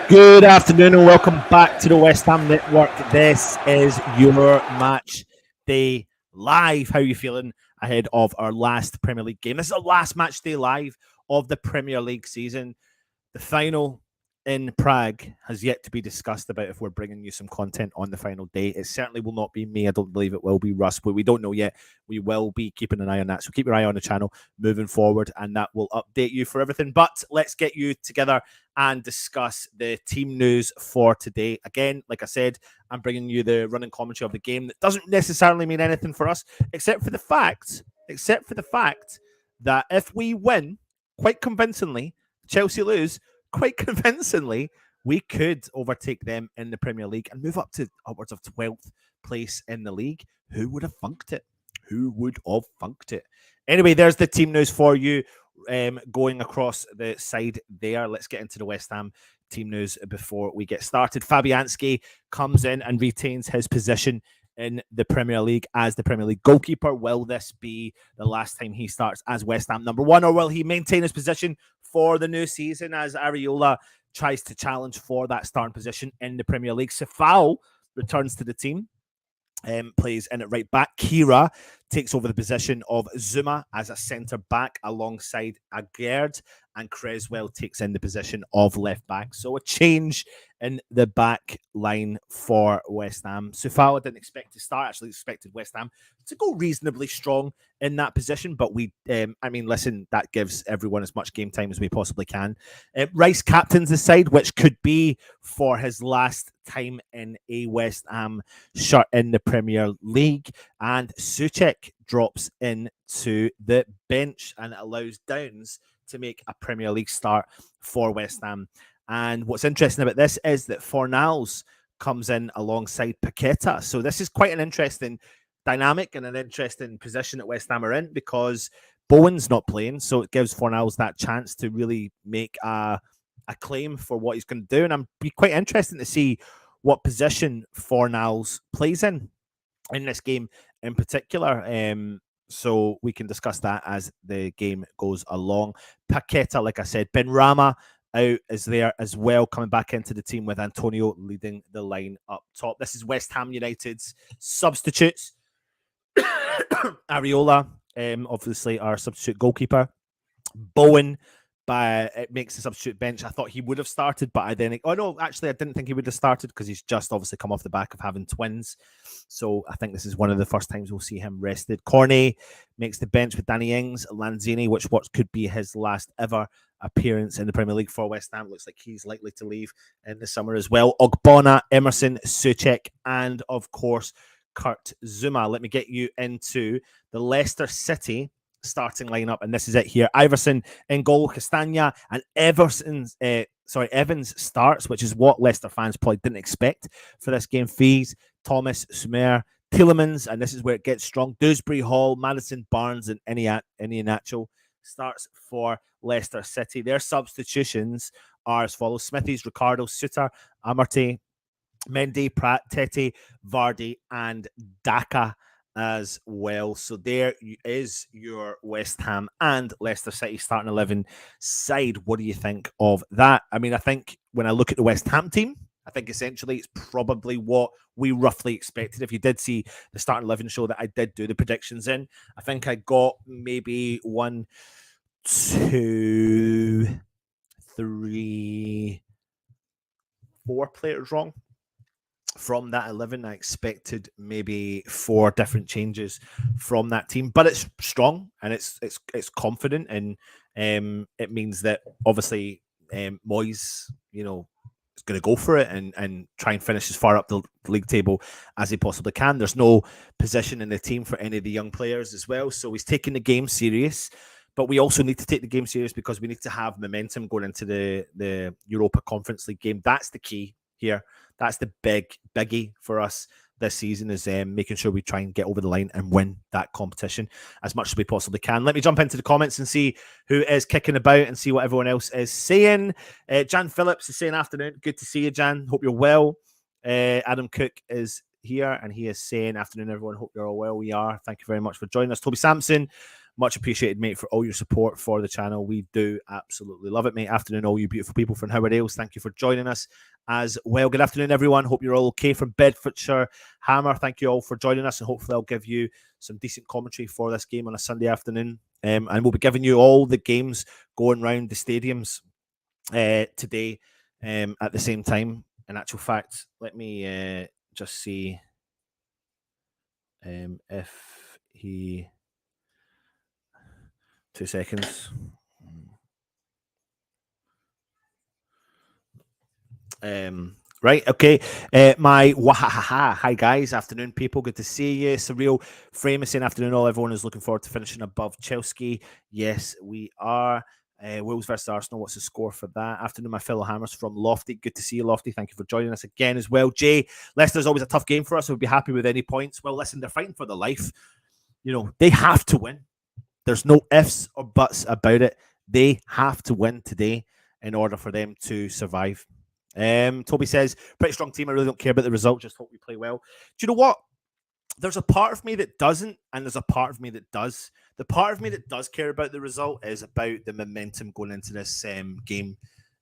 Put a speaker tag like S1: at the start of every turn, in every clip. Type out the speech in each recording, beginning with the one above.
S1: Good afternoon and welcome back to the West Ham Network. This is your match day live. How are you feeling ahead of our last Premier League game? This is our last match day live of the Premier League season. The final in Prague has yet to be discussed about if we're bringing you some content on the final day. It certainly will not be me. I don't believe it will be Russ, but we don't know yet. We will be keeping an eye on that. So keep your eye on the channel moving forward and that will update you for everything. But let's get you together and discuss the team news for today. Again, like I said, I'm bringing you the running commentary of the game that doesn't necessarily mean anything for us, except for the fact that if we win quite convincingly, Chelsea lose quite convincingly, we could overtake them in the Premier League and move up to upwards of 12th place in the league. Who would have funked it? Who would have funked it? Anyway, there's the team news for you going across the side there. Let's get into the West Ham team news before we get started. Fabianski comes in and retains his position in the Premier League as the Premier League goalkeeper. Will this be the last time he starts as West Ham #1, or will he maintain his position for the new season as Areola tries to challenge for that starting position in the Premier League? Sefao returns to the team, plays in at right back. Kira takes over the position of Zuma as a centre back alongside Agerd, and Creswell takes in the position of left back. So a change in the back line for West Ham. Sefao didn't expect to start, actually expected West Ham to go reasonably strong in that position, but listen, that gives everyone as much game time as we possibly can. Rice captains the side, which could be for his last time in a West Ham shirt in the Premier League, and Souček drops into the bench and it allows Downs to make a Premier League start for West Ham. And what's interesting about this is that Fornals comes in alongside Paqueta. So this is quite an interesting dynamic and an interesting position that West Ham are in, because Bowen's not playing, so it gives Fornals that chance to really make a claim for what he's going to do. And I'm be quite interested to see what position Fornals plays in this game in particular. So we can discuss that as the game goes along. Paqueta, like I said, Benrahma out is there as well, coming back into the team with Antonio leading the line up top. This is West Ham United's substitutes. Areola, obviously our substitute goalkeeper. Bowen it makes the substitute bench. I thought he would have started, but I didn't think he would have started because he's just obviously come off the back of having twins. So I think this is one of the first times we'll see him rested. Cornet makes the bench with Danny Ings. Lanzini, what could be his last ever appearance in the Premier League for West Ham. Looks like he's likely to leave in the summer as well. Ogbonna, Emerson, Souček, and of course Kurt Zuma. Let me get you into the Leicester City starting lineup, and this is it here. Iverson in goal, Castagna, and Evans starts, which is what Leicester fans probably didn't expect for this game. Fees, Thomas, Sumer, Tielemans, and this is where it gets strong. Dewsbury Hall, Madison, Barnes, and Iheanacho starts for Leicester City. Their substitutions are as follows: Smithies, Ricardo, Suter, Amartey, Mendy, Pratt, Tete, Vardy, and Daka as well. So there is your West Ham and Leicester City starting 11 side. What do you think of that? I mean, I think when I look at the West Ham team, I think essentially it's probably what we roughly expected. If you did see the starting 11 show that I did do the predictions in, I think I got maybe 1, 2, 3, 4 players wrong. From that 11, I expected maybe 4 different changes from that team, but it's strong and it's confident, and it means that obviously Moyes, is going to go for it and try and finish as far up the league table as he possibly can. There's no position in the team for any of the young players as well, so he's taking the game serious. But we also need to take the game serious because we need to have momentum going into the Europa Conference League game. That's the key here. That's the biggie for us this season, is making sure we try and get over the line and win that competition as much as we possibly can. Let me jump into the comments and see who is kicking about and see what everyone else is saying. Jan Phillips is saying, afternoon. Good to see you, Jan. Hope you're well. Adam Cook is here and he is saying, afternoon, everyone. Hope you're all well. We are. Thank you very much for joining us. Toby Sampson, Much appreciated, mate, for all your support for the channel. We do absolutely love it, mate. Afternoon, all you beautiful people from Howard Ales. Thank you for joining us as well. Good afternoon, everyone. Hope you're all okay from Bedfordshire. Hammer, thank you all for joining us, and hopefully I'll give you some decent commentary for this game on a Sunday afternoon. And we'll be giving you all the games going round the stadiums today at the same time. In actual fact, let me just see if he... 2 seconds. Right, okay. Hi guys, afternoon people. Good to see you. Surreal Frame is saying afternoon all. Everyone is looking forward to finishing above Chelsea. Yes, we are. Wolves versus Arsenal. What's the score for that? Afternoon, my fellow Hammers from Lofty. Good to see you, Lofty. Thank you for joining us again as well. Jay, Leicester's always a tough game for us. We'll be happy with any points. Well, listen, they're fighting for their life. You know, they have to win. There's no ifs or buts about it. They have to win today in order for them to survive. Toby says, pretty strong team. I really don't care about the result. Just hope we play well. Do you know what? There's a part of me that doesn't, and there's a part of me that does. The part of me that does care about the result is about the momentum going into this game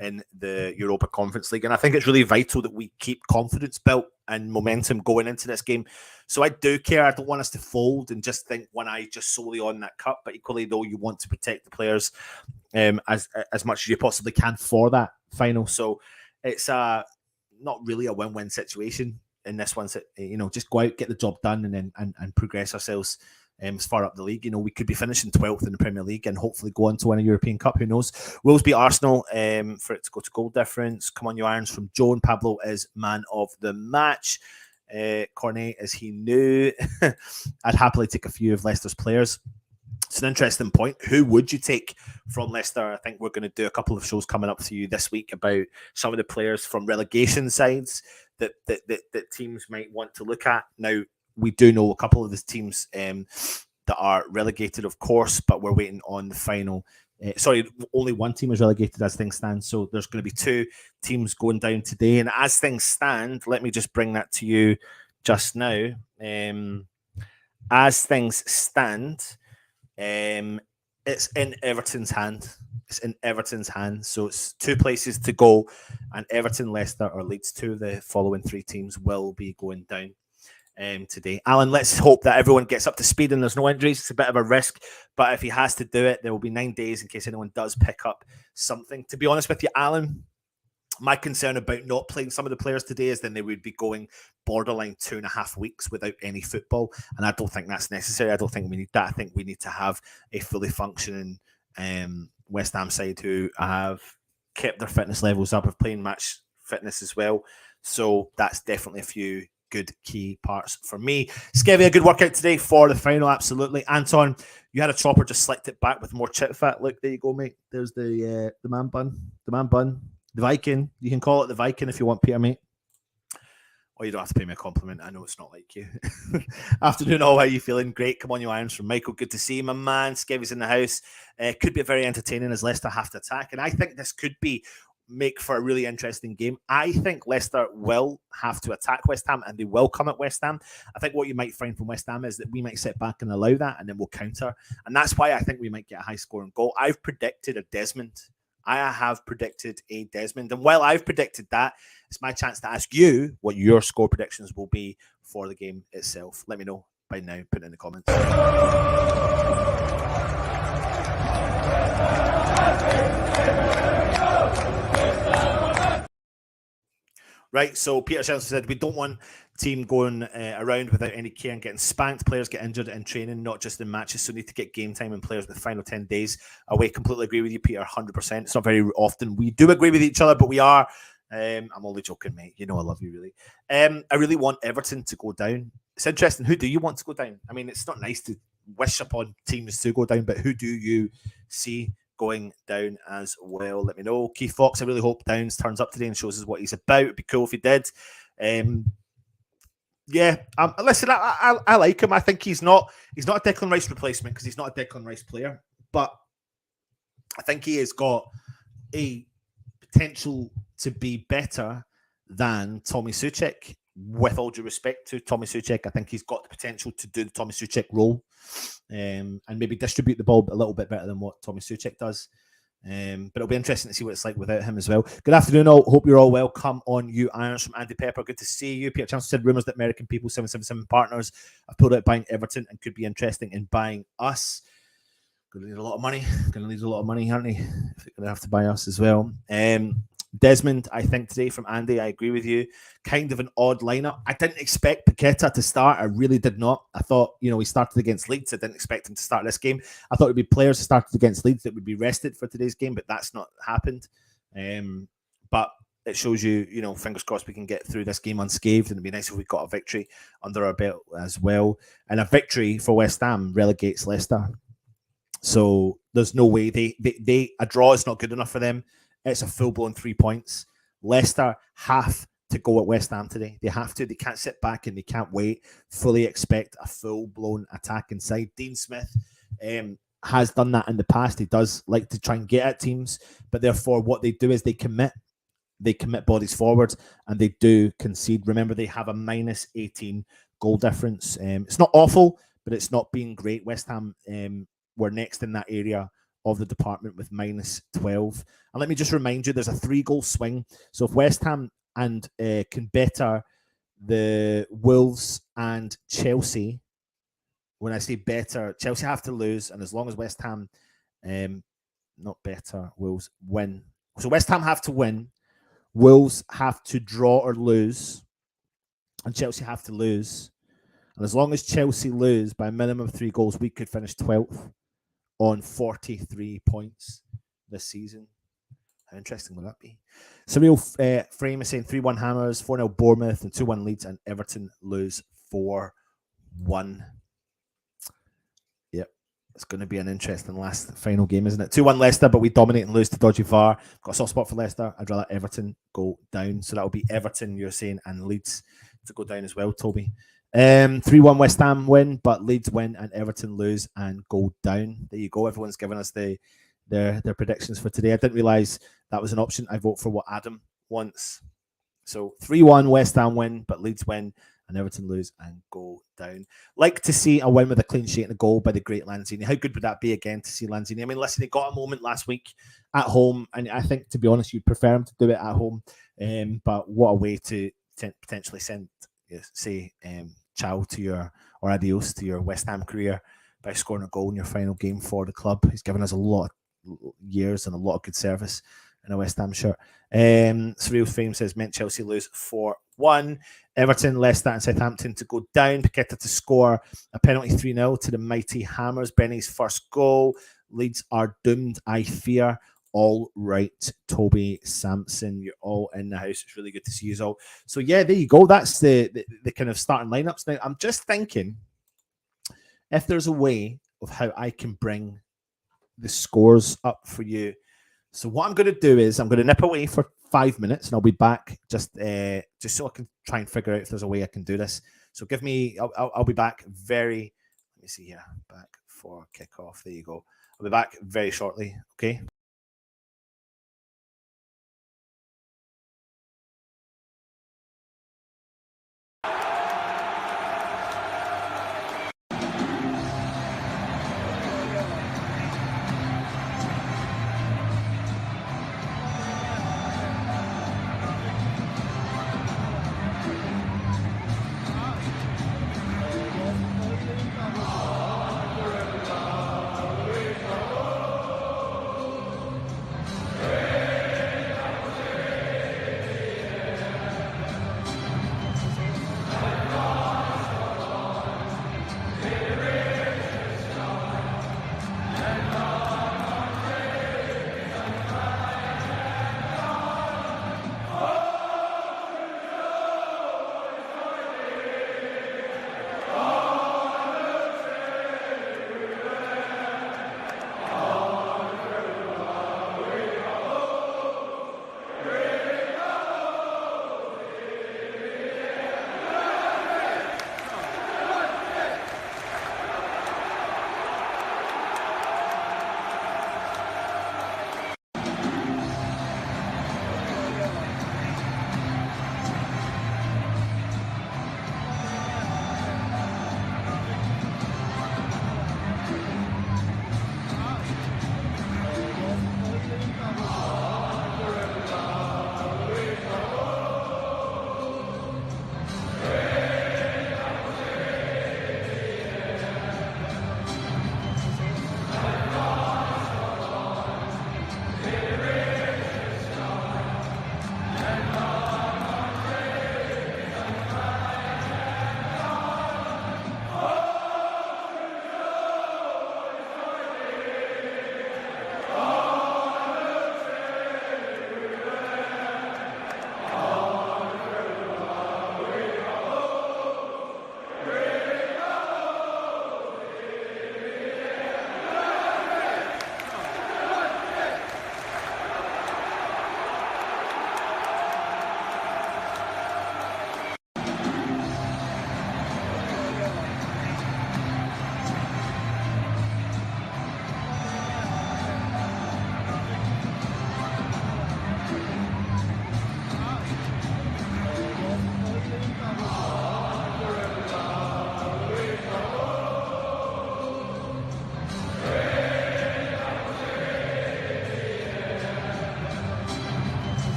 S1: in the Europa Conference League. And I think it's really vital that we keep confidence built and momentum going into this game. So I do care. I don't want us to fold and just think one eye just solely on that cup. But equally, though, you want to protect the players as much as you possibly can for that final. So it's not really a win-win situation in this one. So, you know, just go out, get the job done, and then and progress ourselves as far up the league. You know, we could be finishing 12th in the Premier League and hopefully go on to win a European Cup. Who knows? Wolves beat Arsenal for it to go to goal difference. Come on, you irons from Joan. Pablo is man of the match. Cornet, as he knew. I'd happily take a few of Leicester's players. It's an interesting point. Who would you take from Leicester? I think we're going to do a couple of shows coming up to you this week about some of the players from relegation sides that teams might want to look at. Now, we do know a couple of the teams that are relegated, of course, but we're waiting on the final. Only one team is relegated as things stand. So there's going to be 2 teams going down today. And as things stand, let me just bring that to you just now. As things stand, it's in Everton's hand. It's in Everton's hand. So it's 2 places to go. And Everton, Leicester, or Leeds, 2 of the following 3 teams will be going down today. Alan, let's hope that everyone gets up to speed and there's no injuries. It's a bit of a risk, but if he has to do it, there will be 9 days in case anyone does pick up something. To be honest with you, Alan, my concern about not playing some of the players today is then they would be going borderline 2.5 weeks without any football, and I don't think that's necessary. I don't think we need that. I think we need to have a fully functioning West Ham side who have kept their fitness levels up, of playing match fitness as well. So that's definitely a few good key parts for me. Skevy, a good workout today for the final, absolutely. Anton, you had a chopper, just slicked it back with more chip fat. Look, there you go, mate. There's the man bun, the Viking. You can call it the Viking if you want, Peter, mate. Oh, you don't have to pay me a compliment. I know it's not like you. Afternoon, all. How are you feeling? Great. Come on, you irons from Michael. Good to see you, my man. Skevy's in the house. Could be very entertaining as Leicester have to attack, and I think this could make for a really interesting game. I think Leicester will have to attack West Ham, and they will come at West Ham. I think what you might find from West Ham is that we might sit back and allow that, and then we'll counter. And that's why I think we might get a high-scoring goal. I've predicted a Desmond. I have predicted a Desmond. And while I've predicted that, it's my chance to ask you what your score predictions will be for the game itself. Let me know by now. Put it in the comments. Right, so Peter Shelton said, we don't want team going around without any care and getting spanked. Players get injured in training, not just in matches, so need to get game time and players with the final 10 days away. Completely agree with you, Peter, 100%. It's not very often we do agree with each other, but we are. I'm only joking, mate. You know I love you, really. I really want Everton to go down. It's interesting. Who do you want to go down? I mean, it's not nice to wish upon teams to go down, but who do you see going down as well? Let me know. Keith Fox, I really hope Downs turns up today and shows us what he's about. It'd be cool if he did. Listen, I like him. I think he's not a Declan Rice replacement because he's not a Declan Rice player, but I think he has got a potential to be better than Tommy Souček. With all due respect to Tommy Souček, I think he's got the potential to do the Tommy Souček role. and maybe distribute the ball a little bit better than what Tommy Souček does. But it'll be interesting to see what it's like without him as well. Good afternoon, all. Hope you're all well. Come on, you irons from Andy Pepper. Good to see you. Peter Chancellor said rumours that American people 777 partners have pulled out buying Everton and could be interesting in buying us. Going to need a lot of money. Going to need a lot of money, aren't they? If they're going to have to buy us as well. Desmond, I think today from Andy, I agree with you. Kind of an odd lineup. I didn't expect Paqueta to start. I really did not. I thought, he started against Leeds. I didn't expect him to start this game. I thought it would be players who started against Leeds that would be rested for today's game, but that's not happened. But it shows you, fingers crossed we can get through this game unscathed, and it'd be nice if we got a victory under our belt as well. And a victory for West Ham relegates Leicester. So there's no way a draw is not good enough for them. It's a full-blown 3 points. Leicester have to go at West Ham today. They have to. They can't sit back and they can't wait. Fully expect a full-blown attack inside. Dean Smith has done that in the past. He does like to try and get at teams, but therefore what they do is they commit bodies forward and they do concede. Remember, they have a minus 18 goal difference. It's not awful, but it's not been great. West Ham were next in that area of the department with minus 12. And let me just remind you, there's a 3-goal swing. So if West Ham and can better the Wolves and Chelsea, when I say better, Chelsea have to lose. And as long as West Ham, not better, Wolves win. So West Ham have to win. Wolves have to draw or lose. And Chelsea have to lose. And as long as Chelsea lose by a minimum of 3 goals, we could finish 12th. On 43 points this season. How interesting will that be? Surreal Frame is saying 3-1 Hammers, 4-0 Bournemouth, and 2-1 Leeds, and Everton lose 4-1. Yep, it's going to be an interesting last final game, isn't it? 2-1 Leicester, but we dominate and lose to dodgy VAR. Got a soft spot for Leicester. I'd rather Everton go down. So that'll be Everton, you're saying, and Leeds to go down as well, Toby. 3-1 West Ham win, but Leeds win and Everton lose and go down. There you go. Everyone's given us their predictions for today. I didn't realise that was an option. I vote for what Adam wants. So 3-1 West Ham win, but Leeds win and Everton lose and go down. Like to see a win with a clean sheet and a goal by the great Lanzini. How good would that be again to see Lanzini? I mean, listen, he got a moment last week at home, and I think, to be honest, you'd prefer him to do it at home. But what a way to potentially say ciao to your, or adios to your West Ham career by scoring a goal in your final game for the club. He's given us a lot of years and a lot of good service in a West Ham shirt. Surreal Fame says, meant Chelsea lose 4-1. Everton, Leicester and Southampton to go down. Paqueta to score a penalty 3-0 to the mighty Hammers. Benny's first goal. Leeds are doomed, I fear. All right, Toby Sampson, you're all in the house. It's really good to see you all. So yeah, there you go. That's the kind of starting lineups. Now, I'm just thinking if there's a way of how I can bring the scores up for you. So what I'm going to do is I'm going to nip away for 5 minutes and I'll be back just so I can try and figure out if there's a way I can do this. So give me, I'll be back let me see here, back for kickoff. There you go. I'll be back very shortly. Okay.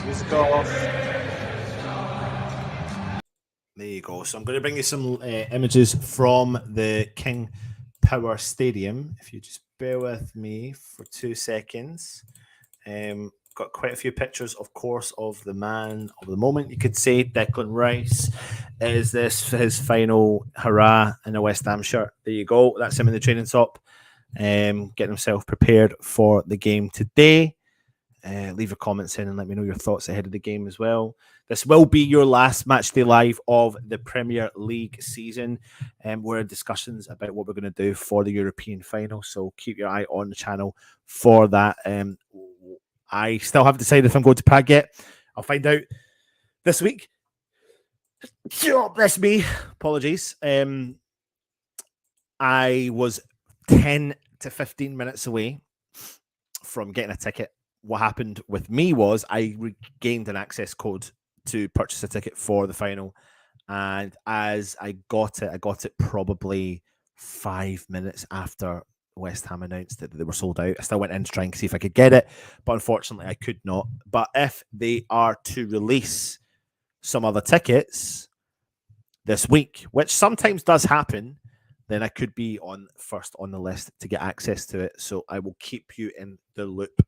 S1: Music off. There you go. So I'm going to bring you some images from the King Power Stadium. If you just bear with me for 2 seconds. Got quite a few pictures, of course, of the man of the moment. You could say Declan Rice. Is this his final hurrah in a West Ham shirt? There you go. That's him in the training top, getting himself prepared for the game today. Leave your comments in and let me know your thoughts ahead of the game as well. This will be your last Matchday Live of the Premier League season. We're in discussions about what we're going to do for the European final, so keep your eye on the channel for that. I still haven't decided if I'm going to Prague yet. I'll find out this week. Oh, bless me. Apologies. I was 10 to 15 minutes away from getting a ticket. What happened with me was I regained an access code to purchase a ticket for the final. And as I got it probably 5 minutes after West Ham announced that they were sold out. I still went in to try and see if I could get it, but unfortunately I could not. But if they are to release some other tickets this week, which sometimes does happen, then I could be first on the list to get access to it. So I will keep you in the loop.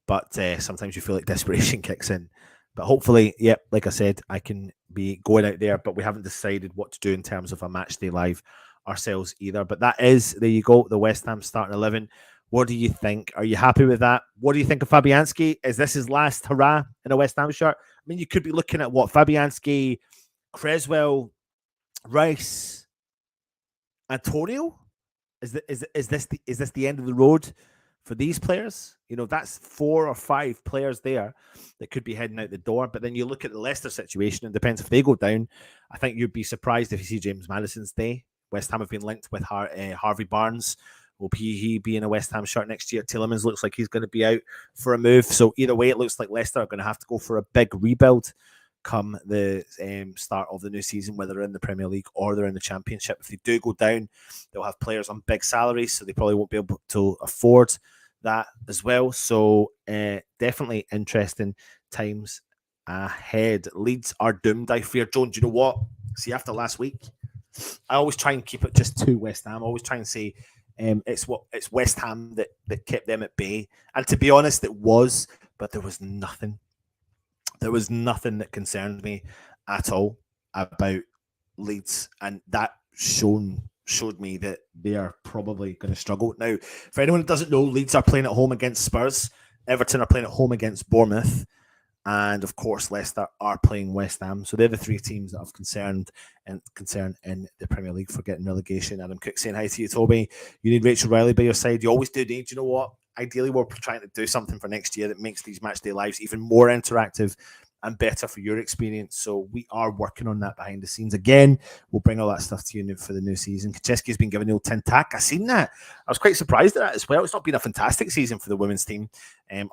S1: But sometimes you feel like desperation kicks in. But hopefully, like I said, I can be going out there. But we haven't decided what to do in terms of a Matchday Live ourselves either. But that is, there you go, the West Ham starting 11. What do you think? Are you happy with that? What do you think of Fabianski? Is this his last hurrah in a West Ham shirt? I mean, you could be looking at what? Fabianski, Creswell, Rice, Antonio? Is this the end of the road for these players? You know, that's 4 or 5 players there that could be heading out the door. But then you look at the Leicester situation, and it depends if they go down. I think you'd be surprised if you see James Maddison stay. West Ham have been linked with Harvey Barnes. Will he be in a West Ham shirt next year? Tielemans looks like he's going to be out for a move. So either way, it looks like Leicester are going to have to go for a big rebuild come the start of the new season, whether they're in the Premier League or they're in the Championship. If they do go down, they'll have players on big salaries, so they probably won't be able to afford that as well. So definitely interesting times ahead. Leeds are doomed, I fear. Joan, do you know what? See, after last week, I always try and keep it just to West Ham. I always try and say it's West Ham that kept them at bay. And to be honest, it was, but there was nothing. There was nothing that concerned me at all about Leeds, and that showed me that they are probably going to struggle. Now, for anyone who doesn't know, Leeds are playing at home against Spurs. Everton are playing at home against Bournemouth. And, of course, Leicester are playing West Ham. So they're the 3 teams that have concern in the Premier League for getting relegation. Adam Cook saying hi to you, Toby. You need Rachel Riley by your side. You always do, Dave. Do you know what? Ideally, we're trying to do something for next year that makes these Matchday Lives even more interactive and better for your experience. So we are working on that behind the scenes. Again, we'll bring all that stuff to you for the new season. Kaczewski's been given the old tin tack. I've seen that. I was quite surprised at that as well. It's not been a fantastic season for the women's team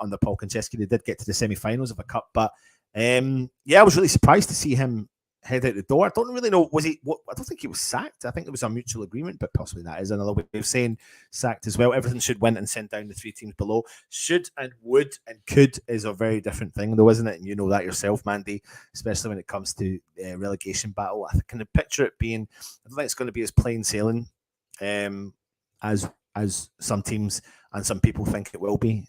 S1: under Paul Kaczewski. They did get to the semi-finals of a cup, but I was really surprised to see him head out the door. I don't really know. I don't think he was sacked. I think there was a mutual agreement, but possibly that is another way of saying sacked as well. Everything should win and send down the 3 teams below. Should and would and could is a very different thing, though, isn't it? And you know that yourself, Mandy, especially when it comes to relegation battle. I can picture it being, I don't think it's going to be as plain sailing as some teams and some people think it will be,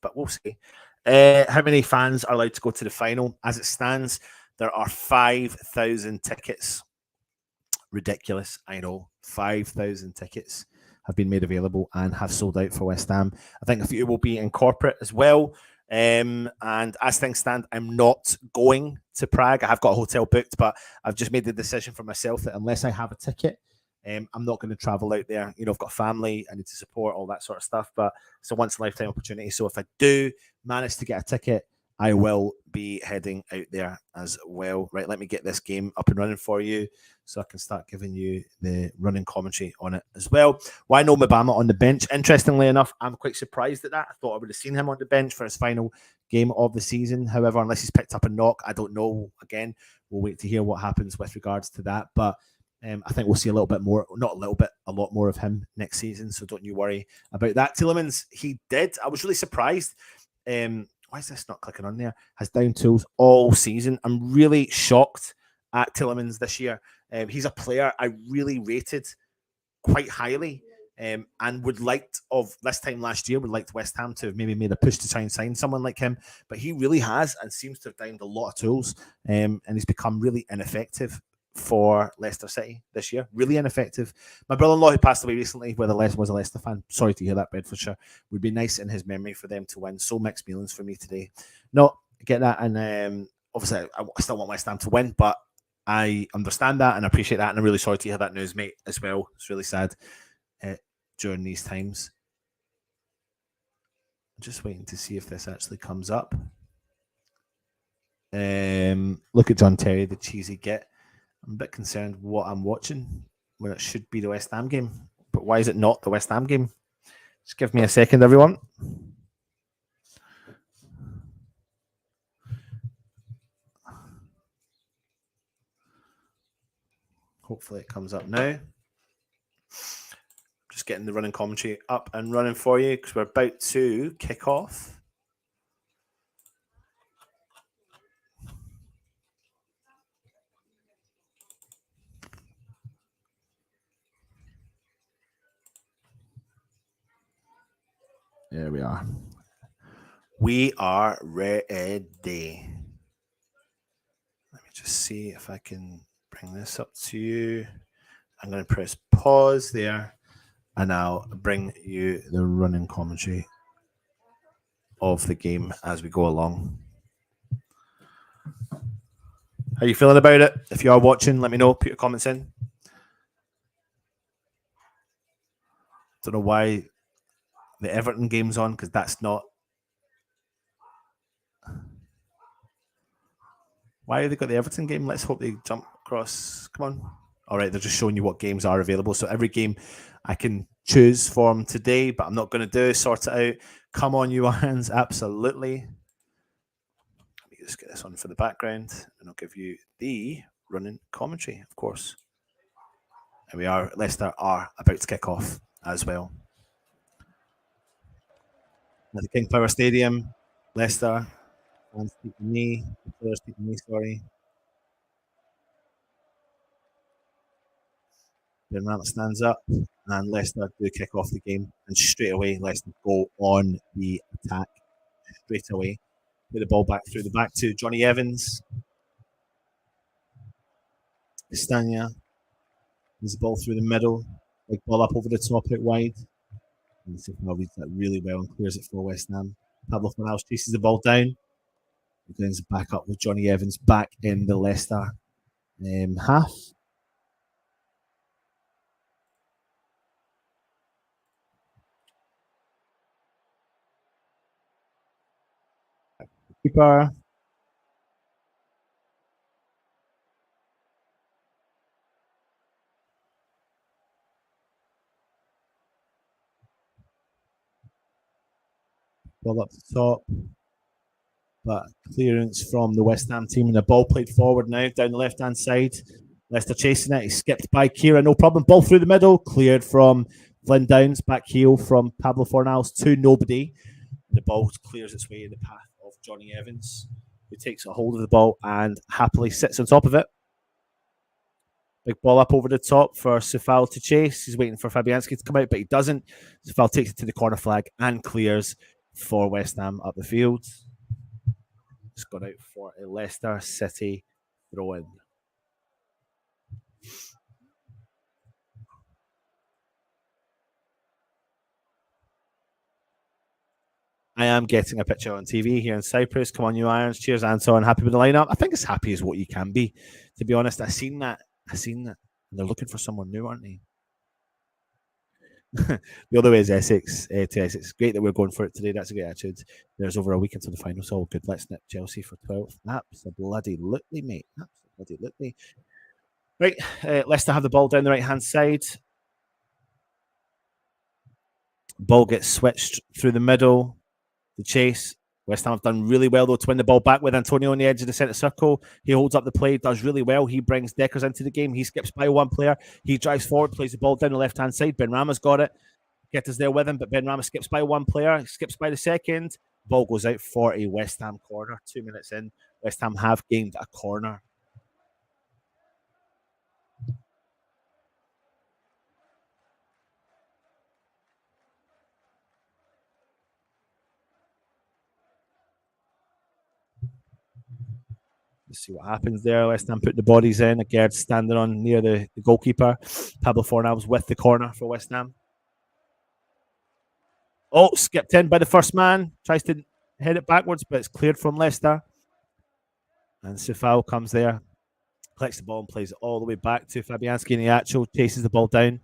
S1: but we'll see. How many fans are allowed to go to the final? As it stands, there are 5,000 tickets. Ridiculous, I know. 5,000 tickets have been made available and have sold out for West Ham. I think a few will be in corporate as well. And as things stand, I'm not going to Prague. I have got a hotel booked, but I've just made the decision for myself that unless I have a ticket, I'm not going to travel out there. You know, I've got family, I need to support all that sort of stuff, but it's a once-in-a-lifetime opportunity. So if I do manage to get a ticket, I will be heading out there as well. Right, let me get this game up and running for you so I can start giving you the running commentary on it as well. Why no Mabama on the bench? Interestingly enough, I'm quite surprised at that. I thought I would have seen him on the bench for his final game of the season. However, unless he's picked up a knock, I don't know. Again, we'll wait to hear what happens with regards to that. But I think we'll see a little bit more, not a little bit, a lot more of him next season. So don't you worry about that. Tielemans, he did. I was really surprised why is this not clicking on there? Has down tools all season. I'm really shocked at Tielemans this year. He's a player I really rated quite highly. And would liked of this time last year, would liked West Ham to have maybe made a push to try and sign someone like him, but he really has and seems to have downed a lot of tools, and he's become really ineffective for Leicester City this year. Really ineffective. My brother-in-law, who passed away recently, was a Leicester fan. Sorry to hear that, Bedfordshire. Would be nice in his memory for them to win. So mixed feelings for me today. No, I get that, and obviously I still want West Ham to win, but I understand that and appreciate that, and I'm really sorry to hear that news, mate, as well. It's really sad. During these times. I'm just waiting to see if this actually comes up. Look at John Terry, the cheesy git. I'm a bit concerned what I'm watching when it should be the West Ham game. But why is it not the West Ham game? Just give me a second, everyone. Hopefully it comes up now. Just getting the running commentary up and running for you because we're about to kick off. There we are. We are ready. Let me just see if I can bring this up to you. I'm going to press pause there. And I'll bring you the running commentary of the game as we go along. How are you feeling about it? If you are watching, let me know. Put your comments in. Don't know why the Everton game's on, because that's not... Why have they got the Everton game? Let's hope they jump across. Come on. All right, they're just showing you what games are available. So every game I can choose from today, but I'm not going to do. Sort it out. Come on, you irons. Absolutely. Let me just get this on for the background, and I'll give you the running commentary, of course. And we are, Leicester are about to kick off as well. At the King Power Stadium, Leicester. Players speaking me, sorry. Ben Ramsey stands up, and Leicester do kick off the game. And straight away, Leicester go on the attack. Straight away. Put the ball back through the back to Johnny Evans. Castagna. There's the ball through the middle. Big ball up over the top, out wide. And Sifnal reads that really well and clears it for West Ham. Pablo Fornals chases the ball down. He then back up with Johnny Evans back in the Leicester half. Keeper. Ball up the top. But clearance from the West Ham team, and the ball played forward now down the left-hand side. Leicester chasing it. He's skipped by Kira, no problem. Ball through the middle, cleared from Flynn Downs, back heel from Pablo Fornals to nobody. The ball clears its way in the path of Johnny Evans, who takes a hold of the ball and happily sits on top of it. Big ball up over the top for Sifal to chase. He's waiting for Fabianski to come out, but he doesn't. Sifal takes it to the corner flag and clears for West Ham up the field. It's gone out for a Leicester City throw-in. I am getting a picture on TV here in Cyprus. Come on, you irons. Cheers, Anton. Happy with the lineup. I think as happy as what you can be, to be honest. I've seen that. They're looking for someone new, aren't they? The other way is Essex to Essex. Great that we're going for it today. That's a great attitude. There's over a week until the final, so good. Let's nip Chelsea for 12th. Absolutely, mate. Absolutely. Right, Leicester have the ball down the right-hand side. Ball gets switched through the middle. The chase. West Ham have done really well, though, to win the ball back with Antonio on the edge of the centre circle. He holds up the play, does really well. He brings Deckers into the game. He skips by one player. He drives forward, plays the ball down the left-hand side. Ben Rama's got it. Get us there with him, but Ben Rama skips by one player. Skips by the second. Ball goes out for a West Ham corner. 2 minutes in, West Ham have gained a corner. Let's see what happens there. West Ham put the bodies in. Agard standing on near the goalkeeper. Pablo Fornals with the corner for West Ham. Oh, skipped in by the first man. Tries to head it backwards, but it's cleared from Leicester. And Sifal comes there, collects the ball and plays it all the way back to Fabianski. And Iheanacho chases the ball down.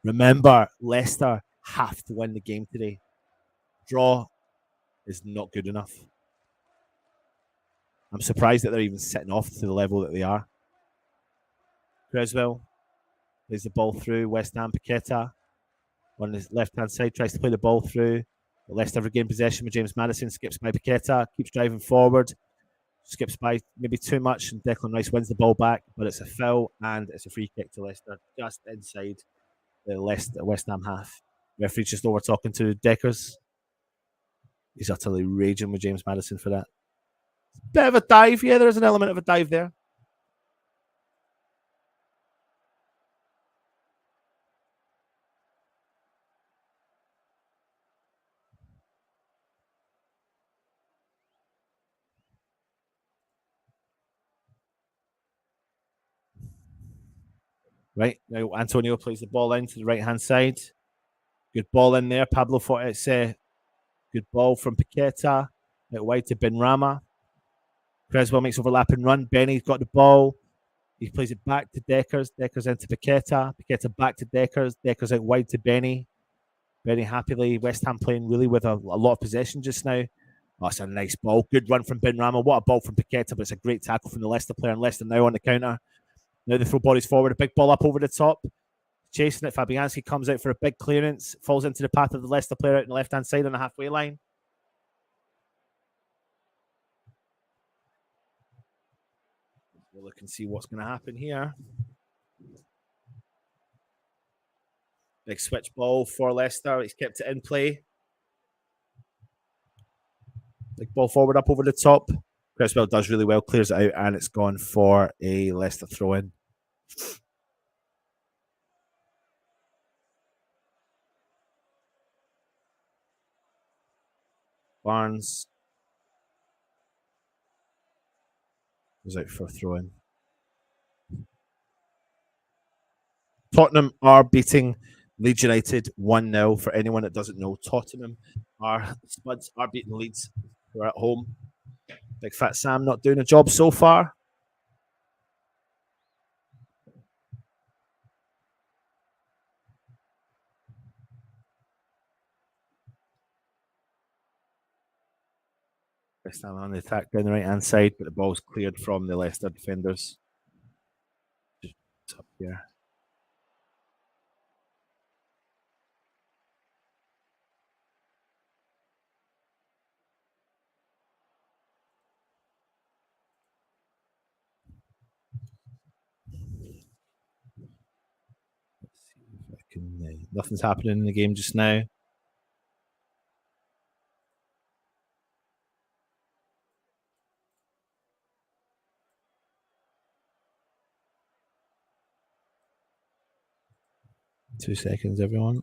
S1: Remember, Leicester have to win the game today. Draw is not good enough. I'm surprised that they're even sitting off to the level that they are. Creswell plays the ball through. West Ham, Paqueta on his left-hand side, tries to play the ball through. But Leicester regain possession with James Maddison, skips by Paqueta, keeps driving forward, skips by maybe too much, and Declan Rice wins the ball back, but it's a foul and it's a free kick to Leicester, just inside the West Ham half. Referee's just over talking to Deckers. He's utterly raging with James Maddison for that. Bit of a dive, yeah, there is an element of a dive there. Right, now Antonio plays the ball in to the right-hand side. Good ball in there. Pablo for it's a good ball from Paqueta. Out wide to Benrahma. Creswell makes overlapping run. Benny's got the ball. He plays it back to Deckers. Deckers into Paqueta. Paqueta back to Deckers. Deckers out wide to Benny. Benny happily. West Ham playing really with a lot of possession just now. Oh, it's a nice ball. Good run from Benrahma. What a ball from Paqueta, but it's a great tackle from the Leicester player. And Leicester now on the counter. Now they throw bodies forward. A big ball up over the top. Chasing it. Fabianski comes out for a big clearance. Falls into the path of the Leicester player out on the left-hand side on the halfway line. We'll look and see what's going to happen here. Big switch ball for Leicester. He's kept it in play. Big ball forward up over the top. Creswell does really well, clears it out, and it's gone for a Leicester throw in. Barnes was out for a throw in. Tottenham are beating Leeds United 1-0. For anyone that doesn't know, Tottenham Spuds are beating Leeds. We're at home. Big Fat Sam not doing a job so far. West Ham on the attack down the right hand side, but the ball's cleared from the Leicester defenders. It's up here. Let's see if I can. Nothing's happening in the game just now. Two seconds, everyone.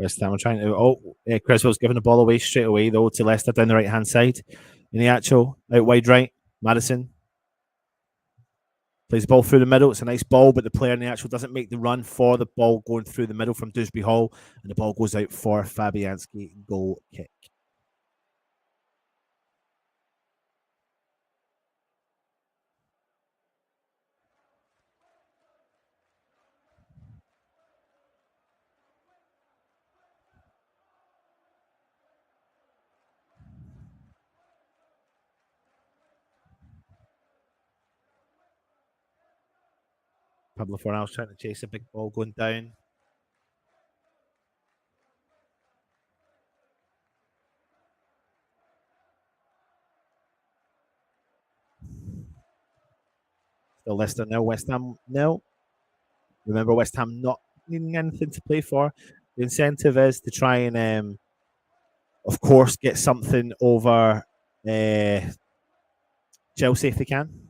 S1: West Ham are trying to. Creswell's giving the ball away straight away, though, to Leicester down the right hand side. In the actual out wide right, Maddison plays the ball through the middle. It's a nice ball, but the player in the actual doesn't make the run for the ball going through the middle from Dewsbury Hall, and the ball goes out for Fabianski. Goal kick. Pablo Fornals trying to chase a big ball going down. Still Leicester nil, West Ham nil. Remember, West Ham not needing anything to play for. The incentive is to try and, of course, get something over Chelsea if they can.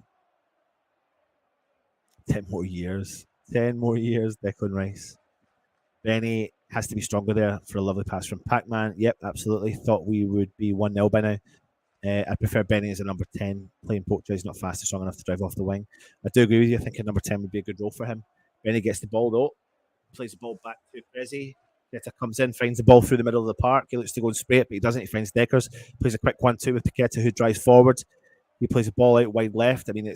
S1: 10 more years. 10 more years, Declan Rice. Benny has to be stronger there for a lovely pass from Pac-Man. Yep, absolutely. Thought we would be 1-0 by now. I prefer Benny as a number 10. Playing poacher, he's not fast or strong enough to drive off the wing. I do agree with you. I think a number 10 would be a good role for him. Benny gets the ball, though. Plays the ball back to Prezi. Paqueta comes in, finds the ball through the middle of the park. He looks to go and spray it, but he doesn't. He finds Deckers. Plays a quick 1-2 with Paqueta, who drives forward. He plays the ball out wide left. I mean,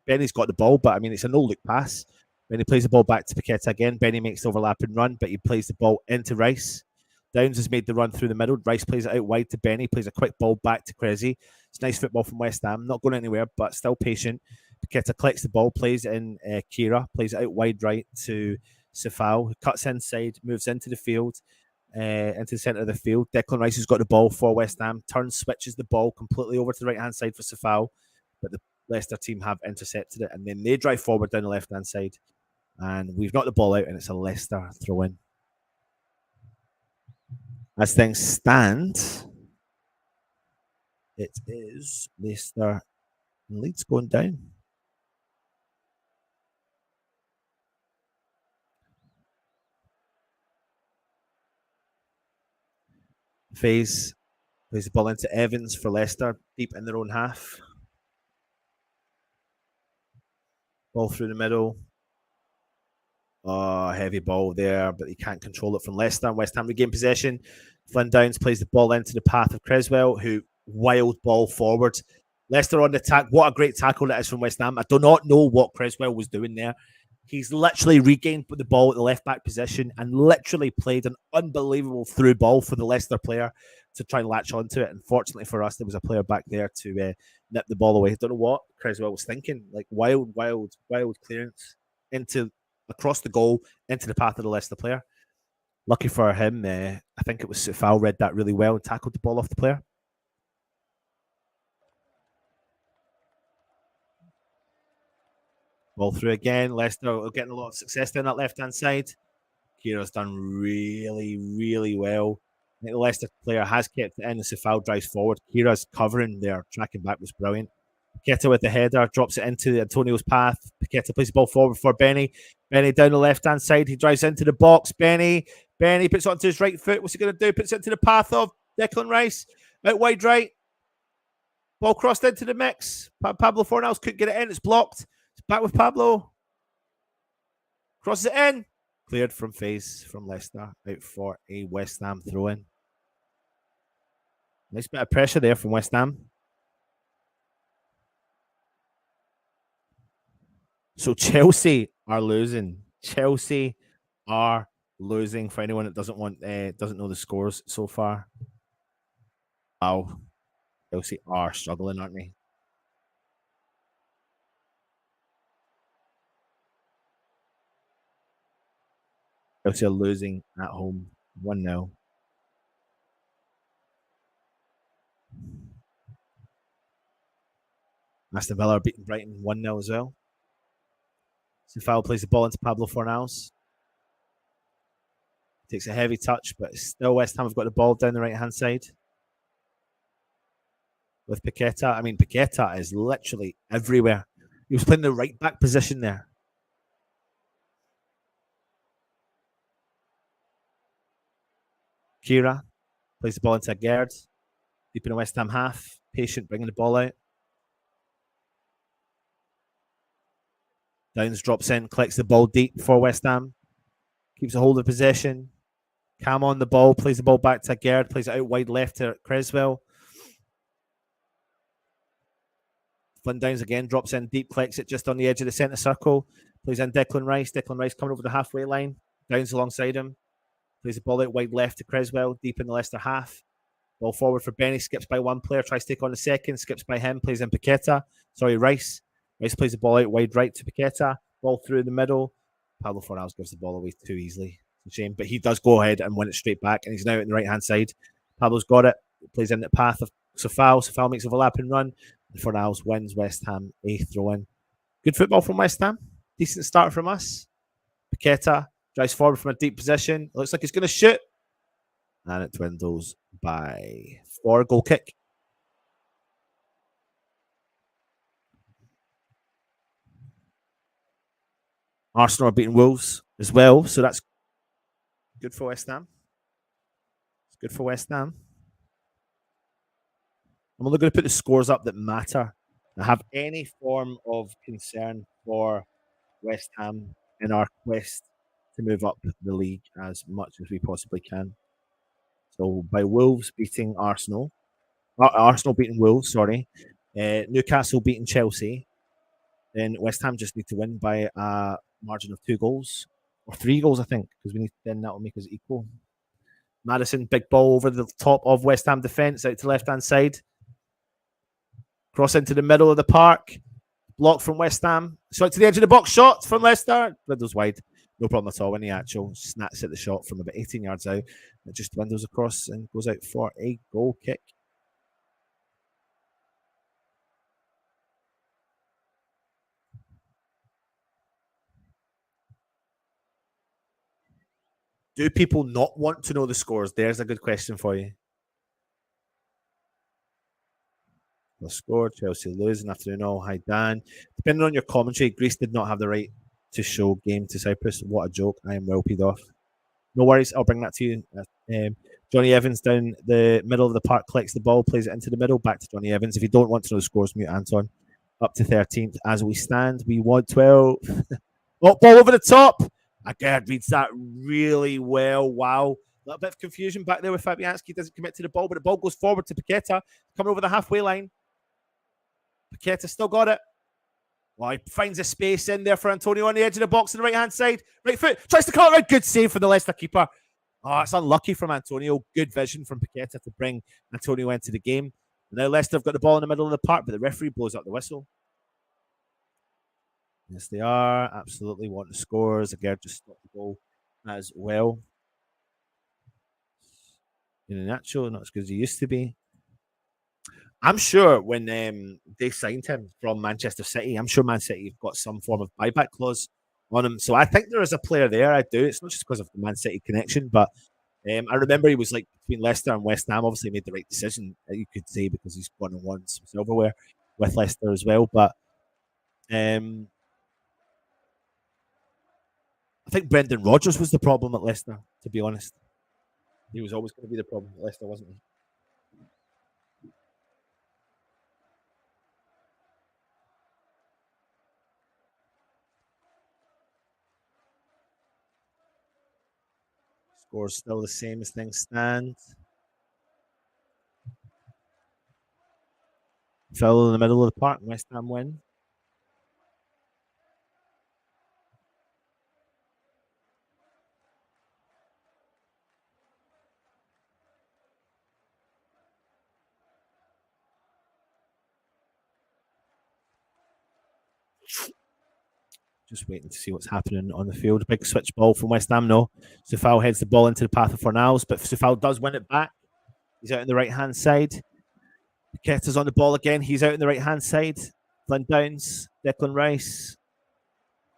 S1: Benny's got the ball, but I mean, it's a no-look pass. When he plays the ball back to Paqueta again, Benny makes the overlap and run, but he plays the ball into Rice. Downs has made the run through the middle. Rice plays it out wide to Benny, plays a quick ball back to Cressy. It's nice football from West Ham, not going anywhere, but still patient. Paqueta collects the ball, plays it in Kira, plays it out wide right to Safal, who cuts inside, moves into the field, into the centre of the field. Declan Rice has got the ball for West Ham, turns, switches the ball completely over to the right-hand side for Safal, but the Leicester team have intercepted it, and then they drive forward down the left-hand side, and we've knocked the ball out, and it's a Leicester throw-in. As things stand, it is Leicester and Leeds going down. Faze plays the ball into Evans for Leicester, deep in their own half. Ball through the middle. Oh, heavy ball there, but he can't control it from Leicester. West Ham regain possession. Flynn Downs plays the ball into the path of Creswell, who wild ball forward. Leicester on the attack. What a great tackle that is from West Ham. I do not know what Creswell was doing there. He's literally regained the ball at the left back position and literally played an unbelievable through ball for the Leicester player to try and latch onto it. Unfortunately for us, there was a player back there to nip the ball away. I don't know what Creswell was thinking. Like wild clearance across the goal into the path of the Leicester player. Lucky for him, I think it was Safal read that really well and tackled the ball off the player. Ball through again. Leicester getting a lot of success down that left-hand side. Kira's done really, really well. I think the Leicester player has kept it in as Safal drives forward. Kira's covering there, tracking back was brilliant. Paqueta with the header, drops it into Antonio's path. Paqueta plays the ball forward for Benny. Benny down the left-hand side. He drives into the box. Benny puts it onto his right foot. What's he going to do? Puts it into the path of Declan Rice. Out wide right. Ball crossed into the mix. Pablo Fornals couldn't get it in. It's blocked. It's back with Pablo. Crosses it in. Cleared from Faze from Leicester. Out for a West Ham throw-in. Nice bit of pressure there from West Ham. So Chelsea are losing. Chelsea are losing. For anyone that doesn't know the scores so far. Wow, Chelsea are struggling, aren't they? Chelsea are losing at home 1-0. Aston Villa are beating Brighton 1-0 as well. Safal plays the ball into Pablo Fornals. Takes a heavy touch, but still West Ham have got the ball down the right-hand side. With Paqueta. I mean, Paqueta is literally everywhere. He was playing the right-back position there. Kira plays the ball into Gerd. Deep in the West Ham half. Patient bringing the ball out. Downs drops in, collects the ball deep for West Ham. Keeps a hold of possession. Cam on the ball, plays the ball back to Gerd, plays it out wide left to Creswell. Flynn Downs again, drops in deep, collects it just on the edge of the centre circle. Plays in Declan Rice. Declan Rice coming over the halfway line. Downs alongside him. Plays the ball out wide left to Creswell, deep in the Leicester half. Ball forward for Benny, skips by one player, tries to take on the second, skips by him, plays in Paqueta. Rice. Rice plays the ball out wide right to Paqueta. Ball through the middle. Pablo Fornals gives the ball away too easily. It's a shame, but he does go ahead and win it straight back, and he's now in the right-hand side. Pablo's got it. Plays in the path of Sofal. Sofal makes a overlapping run. And Fornals wins West Ham a throw-in. Good football from West Ham. Decent start from us. Paqueta drives forward from a deep position. Looks like he's going to shoot. And it dwindles by 4. Goal kick. Arsenal are beating Wolves as well, so that's good for West Ham. It's good for West Ham. I'm only going to put the scores up that matter. I have any form of concern for West Ham in our quest to move up the league as much as we possibly can. So by Wolves beating Arsenal, Arsenal beating Wolves, sorry, Newcastle beating Chelsea, then West Ham just need to win by a margin of 2 goals or 3 goals, I think, because then that will make us equal. Maddison, big ball over the top of West Ham defence out to left hand side. Cross into the middle of the park. Block from West Ham. Shot to the edge of the box. Shot from Leicester. Windows wide. No problem at all. When the actual snaps at the shot from about 18 yards out, it just windows across and goes out for a goal kick. Do people not want to know the scores? There's a good question for you. The score, Chelsea losing after all. Hi, Dan. Depending on your commentary, Greece did not have the right to show game to Cyprus. What a joke. I am well paid off. No worries. I'll bring that to you. Johnny Evans down the middle of the park, collects the ball, plays it into the middle, back to Johnny Evans. If you don't want to know the scores, mute Anton. Up to 13th as we stand. We want 12. Oh, ball over the top. Again, reads that really well. Wow. A little bit of confusion back there with Fabianski. Doesn't commit to the ball, but the ball goes forward to Paqueta. Coming over the halfway line. Paqueta still got it. Well, he finds a space in there for Antonio on the edge of the box on the right-hand side. Right foot. Tries to cut around. Good save for the Leicester keeper. Oh, it's unlucky from Antonio. Good vision from Paqueta to bring Antonio into the game. And now Leicester have got the ball in the middle of the park, but the referee blows up the whistle. Yes, they are. Absolutely want the scores. Again, just stop the goal as well. In the natural, not as good as he used to be. I'm sure when they signed him from Manchester City, I'm sure Man City have got some form of buyback clause on him. So I think there is a player there. I do. It's not just because of the Man City connection, but I remember he was like between Leicester and West Ham. Obviously, made the right decision, you could say, because he's gone and won some silverware with Leicester as well. But I think Brendan Rodgers was the problem at Leicester, to be honest. He was always going to be the problem at Leicester, wasn't he? Score's still the same as things stand. Foul in the middle of the park. West Ham win. Just waiting to see what's happening on the field. Big switch ball from West Ham. No. Sofal heads the ball into the path of Fornals, but Sofal does win it back. He's out on the right-hand side. Paqueta's on the ball again. He's out on the right-hand side. Flynn Downs, Declan Rice.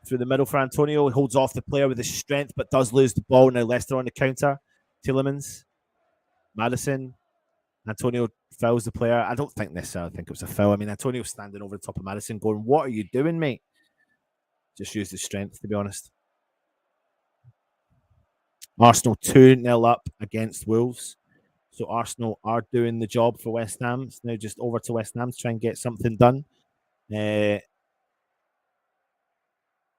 S1: Through the middle for Antonio. He holds off the player with his strength, but does lose the ball. Now Leicester on the counter. Tielemans. Maddison. Antonio fouls the player. I don't think necessarily think it was a foul. I mean, Antonio standing over the top of Maddison going, what are you doing, mate? Just used his strength, to be honest. Arsenal 2-0 up against Wolves. So Arsenal are doing the job for West Ham. It's now just over to West Ham to try and get something done.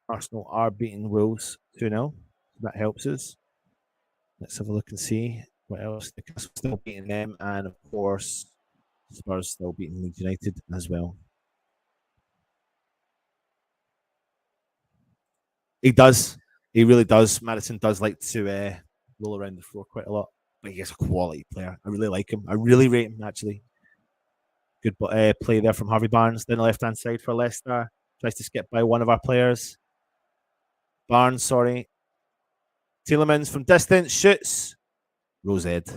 S1: Arsenal are beating Wolves 2-0. That helps us. Let's have a look and see what else. Newcastle still beating them. And, of course, Spurs still beating Leeds United as well. He does. He really does. Maddison does like to roll around the floor quite a lot. But he's a quality player. I really like him. I really rate him, actually. Good play there from Harvey Barnes. Then the left-hand side for Leicester. Tries to skip by one of our players. Barnes, sorry. Tielemans from distance shoots. Rosed.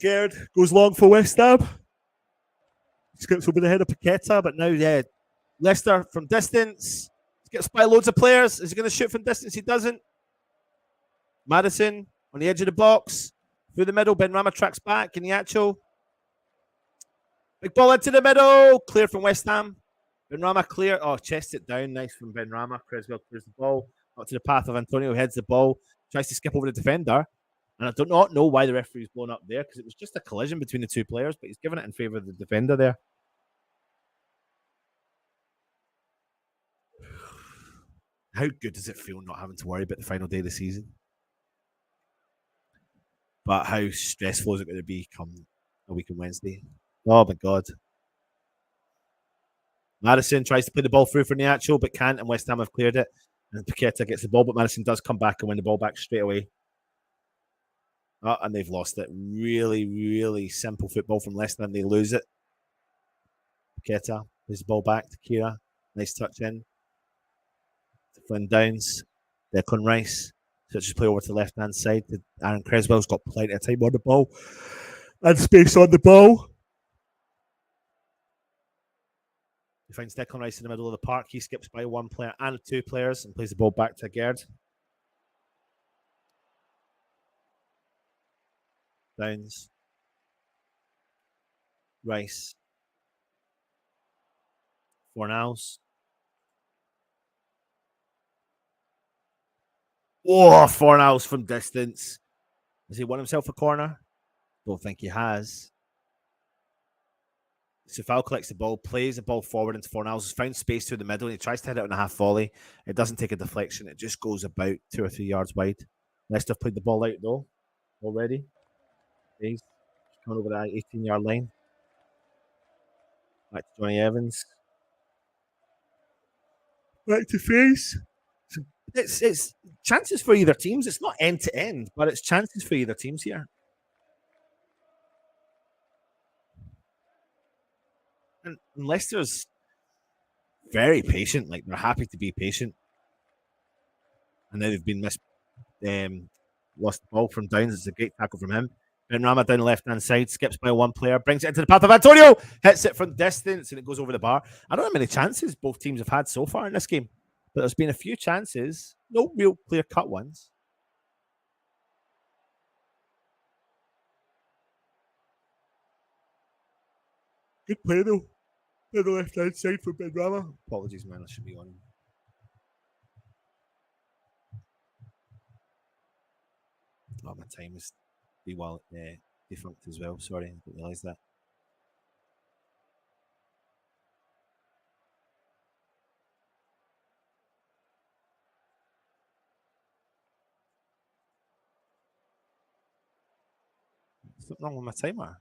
S1: Gerd goes long for West Ham. Skips over the head of Paqueta, but now, yeah, Leicester from distance. Gets by loads of players. Is he going to shoot from distance? He doesn't. Madison on the edge of the box. Through the middle. Benrahma tracks back in the actual. Big ball into the middle. Clear from West Ham. Benrahma clear. Oh, chest it down. Nice from Benrahma. Creswell clears the ball. Up to the path of Antonio. Heads the ball. Tries to skip over the defender. And I do not know why the referee's blown up there because it was just a collision between the two players, but he's given it in favour of the defender there. How good does it feel not having to worry about the final day of the season? But how stressful is it going to be come a week on Wednesday? Oh my God. Madison tries to play the ball through for the actual, but can't, and West Ham have cleared it. And Paqueta gets the ball, but Madison does come back and win the ball back straight away. Oh, and they've lost it. Really, really simple football from Leicester, and they lose it. Paqueta plays the ball back to Kira. Nice touch in. To Flynn Downs. Declan Rice. Switches play over to the left-hand side. Aaron Creswell's got plenty of time on the ball. And space on the ball. He finds Declan Rice in the middle of the park. He skips by one player and two players and plays the ball back to Gerd. Downs. Rice. Fornals. Oh, Fornals from distance. Has he won himself a corner? Don't think he has. Sufal collects the ball, plays the ball forward into Fornals, has found space through the middle, and he tries to hit it on a half volley. It doesn't take a deflection. It just goes about 2 or 3 yards wide. Leicester have played the ball out, though, already. He's coming over that 18-yard line. Back to Johnny Evans. Back to face. It's chances for either teams. It's not end to end, but it's chances for either teams here. And Leicester's very patient. Like, they're happy to be patient. And now they've been lost the ball from Downs. It's a great tackle from him. Benrahma down the left-hand side, skips by one player, brings it into the path of Antonio, hits it from distance, and it goes over the bar. I don't know how many chances both teams have had so far in this game, but there's been a few chances, no real clear-cut ones. Good play, though. On the left-hand side for Benrahma. Apologies, man, I should be on him. Oh, my time is defunct as well. Sorry, I didn't realise that. Something wrong with my timer.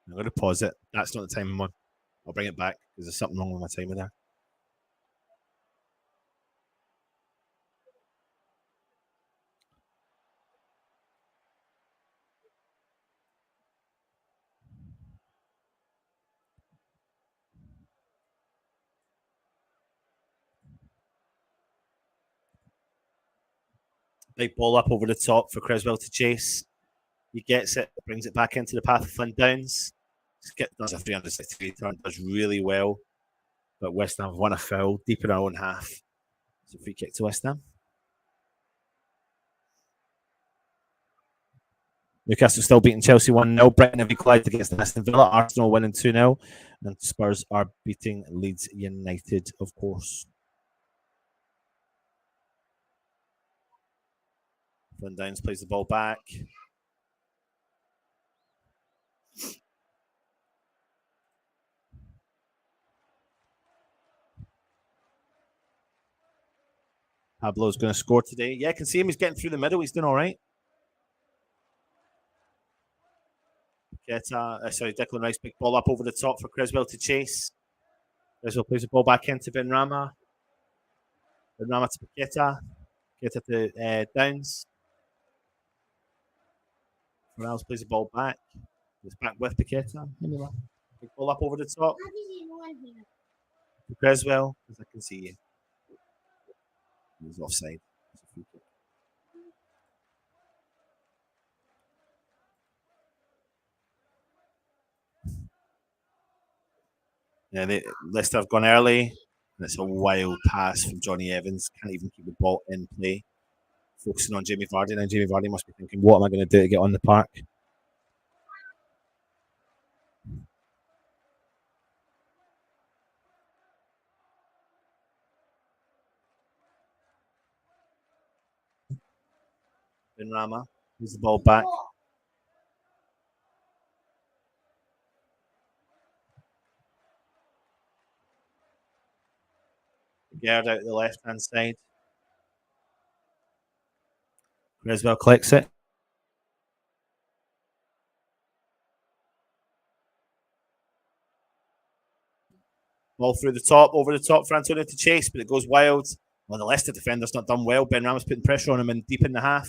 S1: I'm going to pause it. That's not the time I'm on. I'll bring it back because there's something wrong with my timer there. Big ball up over the top for Creswell to chase. He gets it, brings it back into the path of Flynn Downs. Skip does a 360 turn, does really well. But West Ham have won a foul deep in our own half. It's a free kick to West Ham. Newcastle still beating Chelsea 1-0. Brighton have equalised against Aston Villa. Arsenal winning 2-0. And Spurs are beating Leeds United, of course. Flynn Downs plays the ball back. Pablo's going to score today. Yeah, I can see him. He's getting through the middle. He's doing all right. Declan Rice, big ball up over the top for Creswell to chase. Creswell plays the ball back into Benrahma. Benrahma to Paqueta. Paqueta to Downs. Morales plays the ball back. It's back with Paqueta. Big ball up over the top. Creswell, as I can see you. He's offside. Yeah, Leicester have gone early, and it's a wild pass from Johnny Evans. Can't even keep the ball in play. Focusing on Jamie Vardy now. Jamie Vardy must be thinking, what am I going to do to get on the park? Benrahma moves the ball back. Gerd out the left-hand side. Creswell collects it. Ball through the top, over the top for Antonio to chase, but it goes wild. Well, the Leicester defender's not done well. Benrahma's putting pressure on him and deep in the half.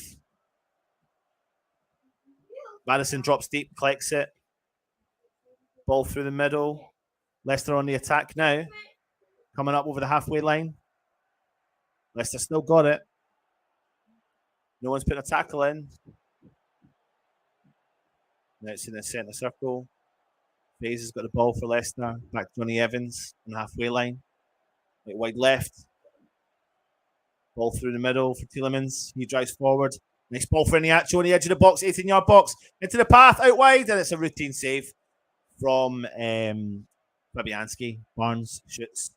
S1: Madison drops deep, collects it. Ball through the middle. Leicester on the attack now. Coming up over the halfway line. Leicester still got it. No one's putting a tackle in. Now it's in the centre circle. Faze has got the ball for Leicester. Back to Johnny Evans on the halfway line. Right wide left. Ball through the middle for Tielemans. He drives forward. Nice ball for Iniacho on the edge of the box, 18-yard box. Into the path, out wide, and it's a routine save from Fabianski. Barnes shoots.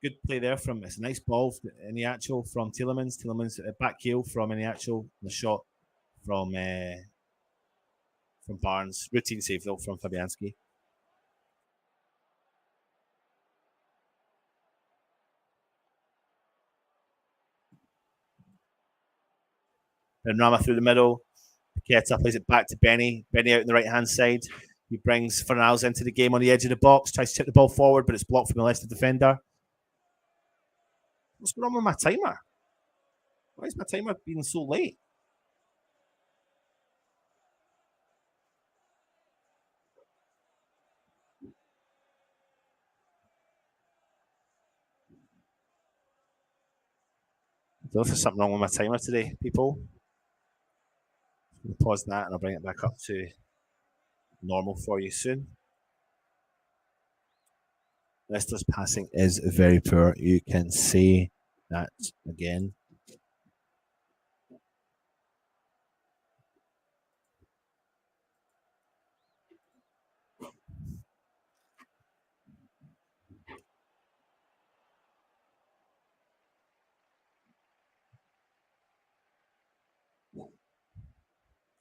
S1: Good play there from, it's a nice ball in the actual from Tielemans. Tielemans back heel from Iniacho. The shot from Barnes. Routine save though from Fabianski. Benrahma through the middle. Paqueta plays it back to Benny. Benny out on the right-hand side. He brings Fornals into the game on the edge of the box. Tries to tip the ball forward, but it's blocked from the Leicester defender. What's going on with my timer? Why is my timer being so late? I don't know if there's something wrong with my timer today, people. I'll pause that and I'll bring it back up to normal for you soon. Leicester's passing is very poor. You can see that again.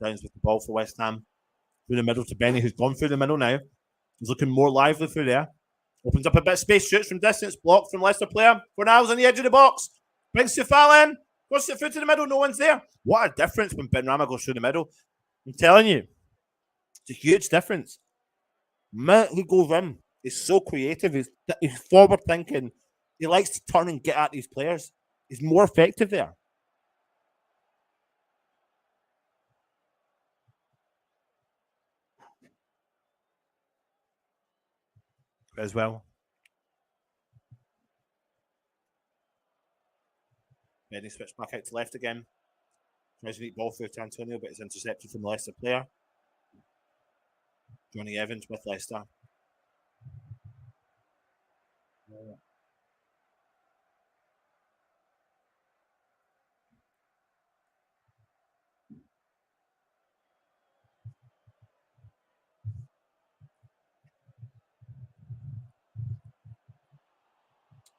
S1: Downs with the ball for West Ham. Through the middle to Benny, who's gone through the middle now. He's looking more lively through there. Opens up a bit of space, shoots from distance, blocked from Leicester player. Fornals on the edge of the box. Brings Sufal in. Goes it through to the middle, no one's there. What a difference when Benrahma goes through the middle. I'm telling you, it's a huge difference. Man who goes in is so creative. He's forward thinking. He likes to turn and get at these players. He's more effective there. As well. Benny switched back out to left again. Tries to beat ball through to Antonio, but it's intercepted from the Leicester player. Johnny Evans with Leicester.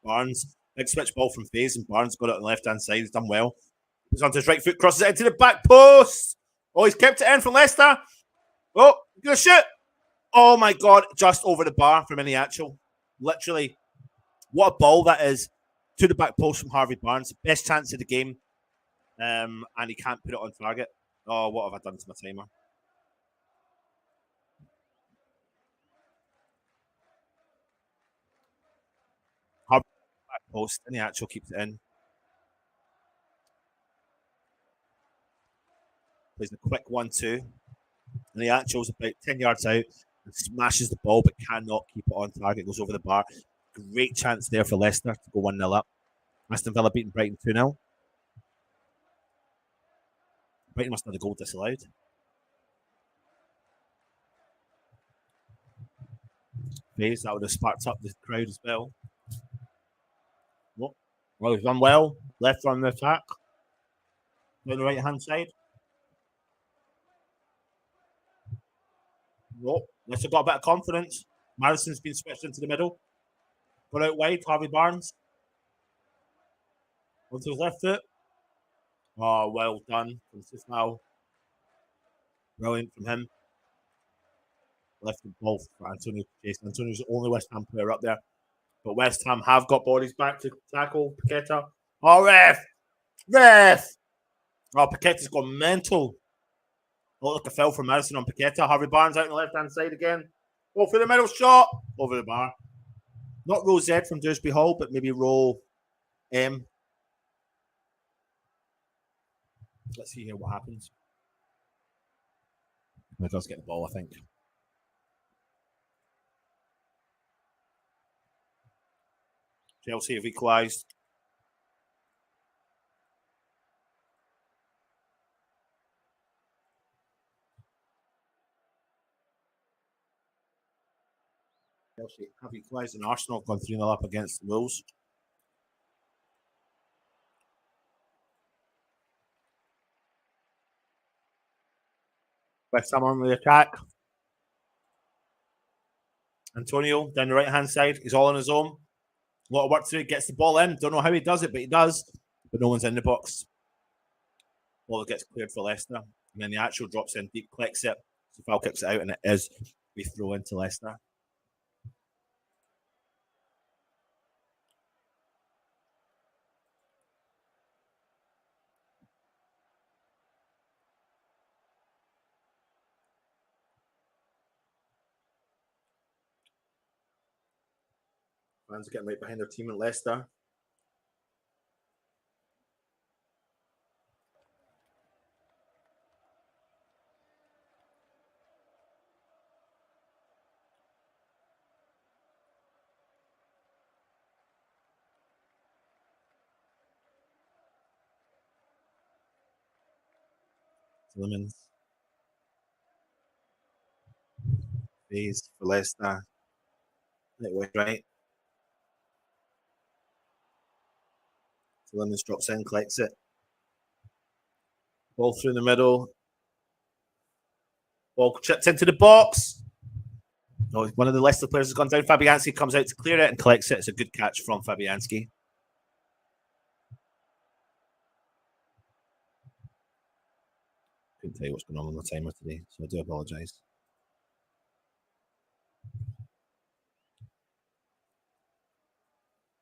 S1: Barnes, big switch ball from Faze, and Barnes got it on the left-hand side. He's done well. He's onto his right foot, crosses it into the back post. Oh, he's kept it in from Leicester. Oh, he's going to shoot. Oh, my God, just over the bar from Iniacho. Literally, what a ball that is to the back post from Harvey Barnes. Best chance of the game, and he can't put it on target. Oh, what have I done to my timer? Post, and the actual keeps it in. Plays a quick 1-2. And the actual's about 10 yards out and smashes the ball but cannot keep it on target. Goes over the bar. Great chance there for Leicester to go 1-0 up. Aston Villa beating Brighton 2-0. Brighton must have had a goal disallowed. Phase, that would have sparked up the crowd as well. Well, he's done well. Left on the attack. Down the right hand side. Nope. Leicester got a bit of confidence. Madison's been switched into the middle. Got out wide. Harvey Barnes. Onto his left foot. Oh, well done from Sismao. Brilliant from him. Left the ball for Antonio Chase. Antonio's the only West Ham player up there. But West Ham have got bodies back to tackle Paqueta. Oh, ref! Ref! Oh, Paqueta's gone mental. Oh, look, a foul from Madison on Paqueta. Harvey Barnes out on the left-hand side again. Oh, for the middle shot. Over the bar. Not row Z from Dewsbury Hall, but maybe row M. Let's see here what happens. He does get the ball, I think. Chelsea have equalised. Chelsea have equalised and Arsenal have gone 3-0 up against the Wolves. West Ham on the attack. Antonio down the right hand side. He's all on his own. A lot of work to do. Gets the ball in. Don't know how he does it, but he does. But no one's in the box. Ball gets cleared for Leicester. And then the actual drops in deep, collects it. So Foul kicks it out, and it is a throw into Leicester. Fans are getting right behind their team at Leicester. Lemons. Phase for Leicester. Right. Lemons drops in, collects it. Ball through the middle. Ball chipped into the box. Oh, one of the Leicester players has gone down. Fabianski comes out to clear it and collects it. It's a good catch from Fabianski. Couldn't tell you what's going on the timer today, so I do apologise.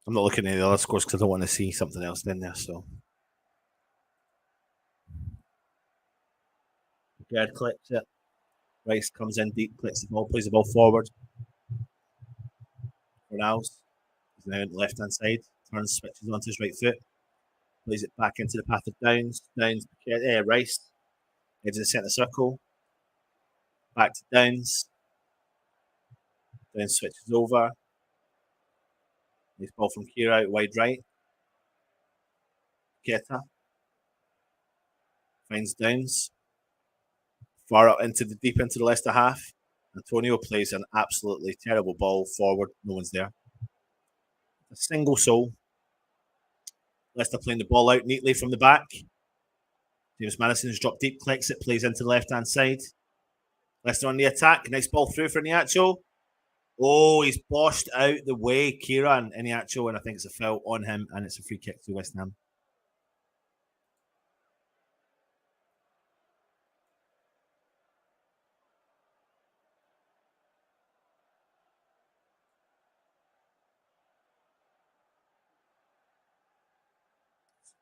S1: I'm not looking at the other scores because I don't want to see something else in there. So, Gerd collects it. Rice comes in deep, collects the ball, plays the ball forward. Fornals is now on the left hand side, turns, switches onto his right foot, plays it back into the path of Downs. Rice into the centre circle, back to Downs. Downs switches over. Nice ball from Kira out wide right. Keta finds Downs. Far up into the deep into the Leicester half. Antonio plays an absolutely terrible ball forward. No one's there. A single soul. Leicester playing the ball out neatly from the back. James Madison has dropped deep, collects it, plays into the left-hand side. Leicester on the attack. Nice ball through for Niacho. Oh, he's boshed out the way, Kieran Niacho, and I think it's a foul on him, and it's a free kick to West Ham.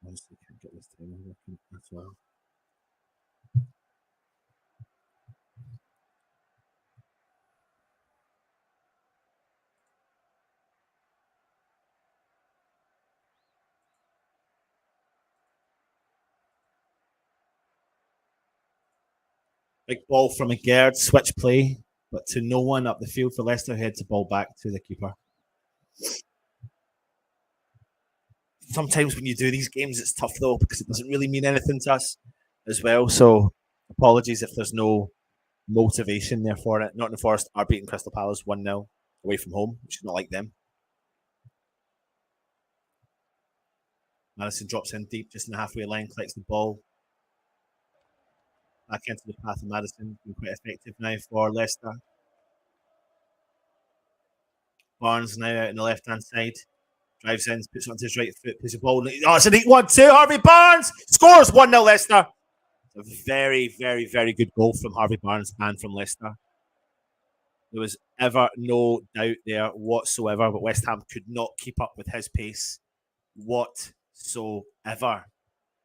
S1: Honestly, can't get this time working as well. Big ball from a Gerd, switch play, but to no one up the field for Leicester, heads the ball back to the keeper. Sometimes when you do these games, it's tough though, because it doesn't really mean anything to us as well. So apologies if there's no motivation there for it. Nottingham Forest are beating Crystal Palace 1-0 away from home, which is not like them. Madison drops in deep, just in the halfway line, collects the ball. Back into the path of Madison, been quite effective now for Leicester. Barnes now out on the left-hand side. Drives in, puts it onto his right foot, puts the ball. Oh, it's a neat 1-2. Harvey Barnes scores 1-0 Leicester. It's a very, very, very good goal from Harvey Barnes and from Leicester. There was ever no doubt there whatsoever, but West Ham could not keep up with his pace whatsoever.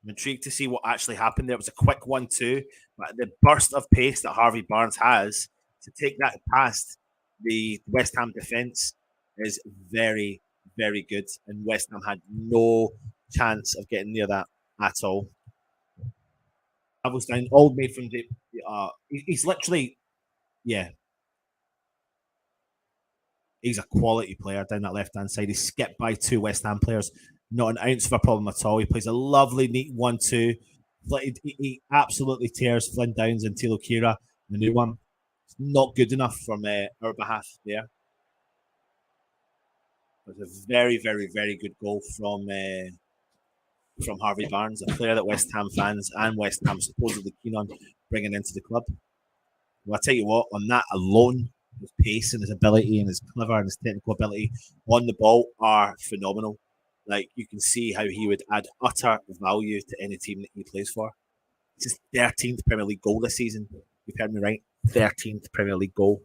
S1: I'm intrigued to see what actually happened there. It was a quick 1-2, but the burst of pace that Harvey Barnes has to take that past the West Ham defence is very, very good. And West Ham had no chance of getting near that at all. Avelstein, all made from he's literally, yeah. He's a quality player down that left-hand side. He's skipped by two West Ham players. Not an ounce of a problem at all. He plays a lovely, neat 1-2. He absolutely tears Flynn Downs and Tilo Kira, the new one. It's not good enough from our behalf there. It was a very, very, very good goal from Harvey Barnes, a player that West Ham fans and West Ham supposedly keen on bringing into the club. Well, I tell you what, on that alone, his pace and his ability and his clever and his technical ability on the ball are phenomenal. Like, you can see how he would add utter value to any team that he plays for. It's his 13th Premier League goal this season. You've heard me right. 13th Premier League goal.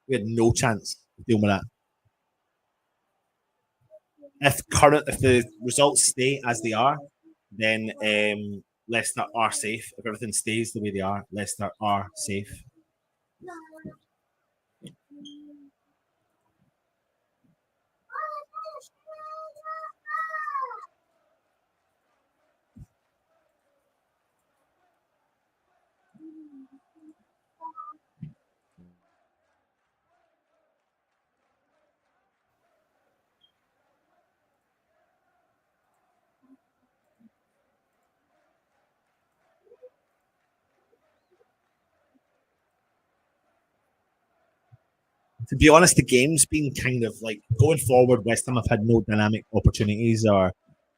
S1: We had no chance of dealing with that. If the results stay as they are, then Leicester are safe. If everything stays the way they are, Leicester are safe. To be honest, the game's been kind of like going forward. West Ham have had no dynamic opportunities or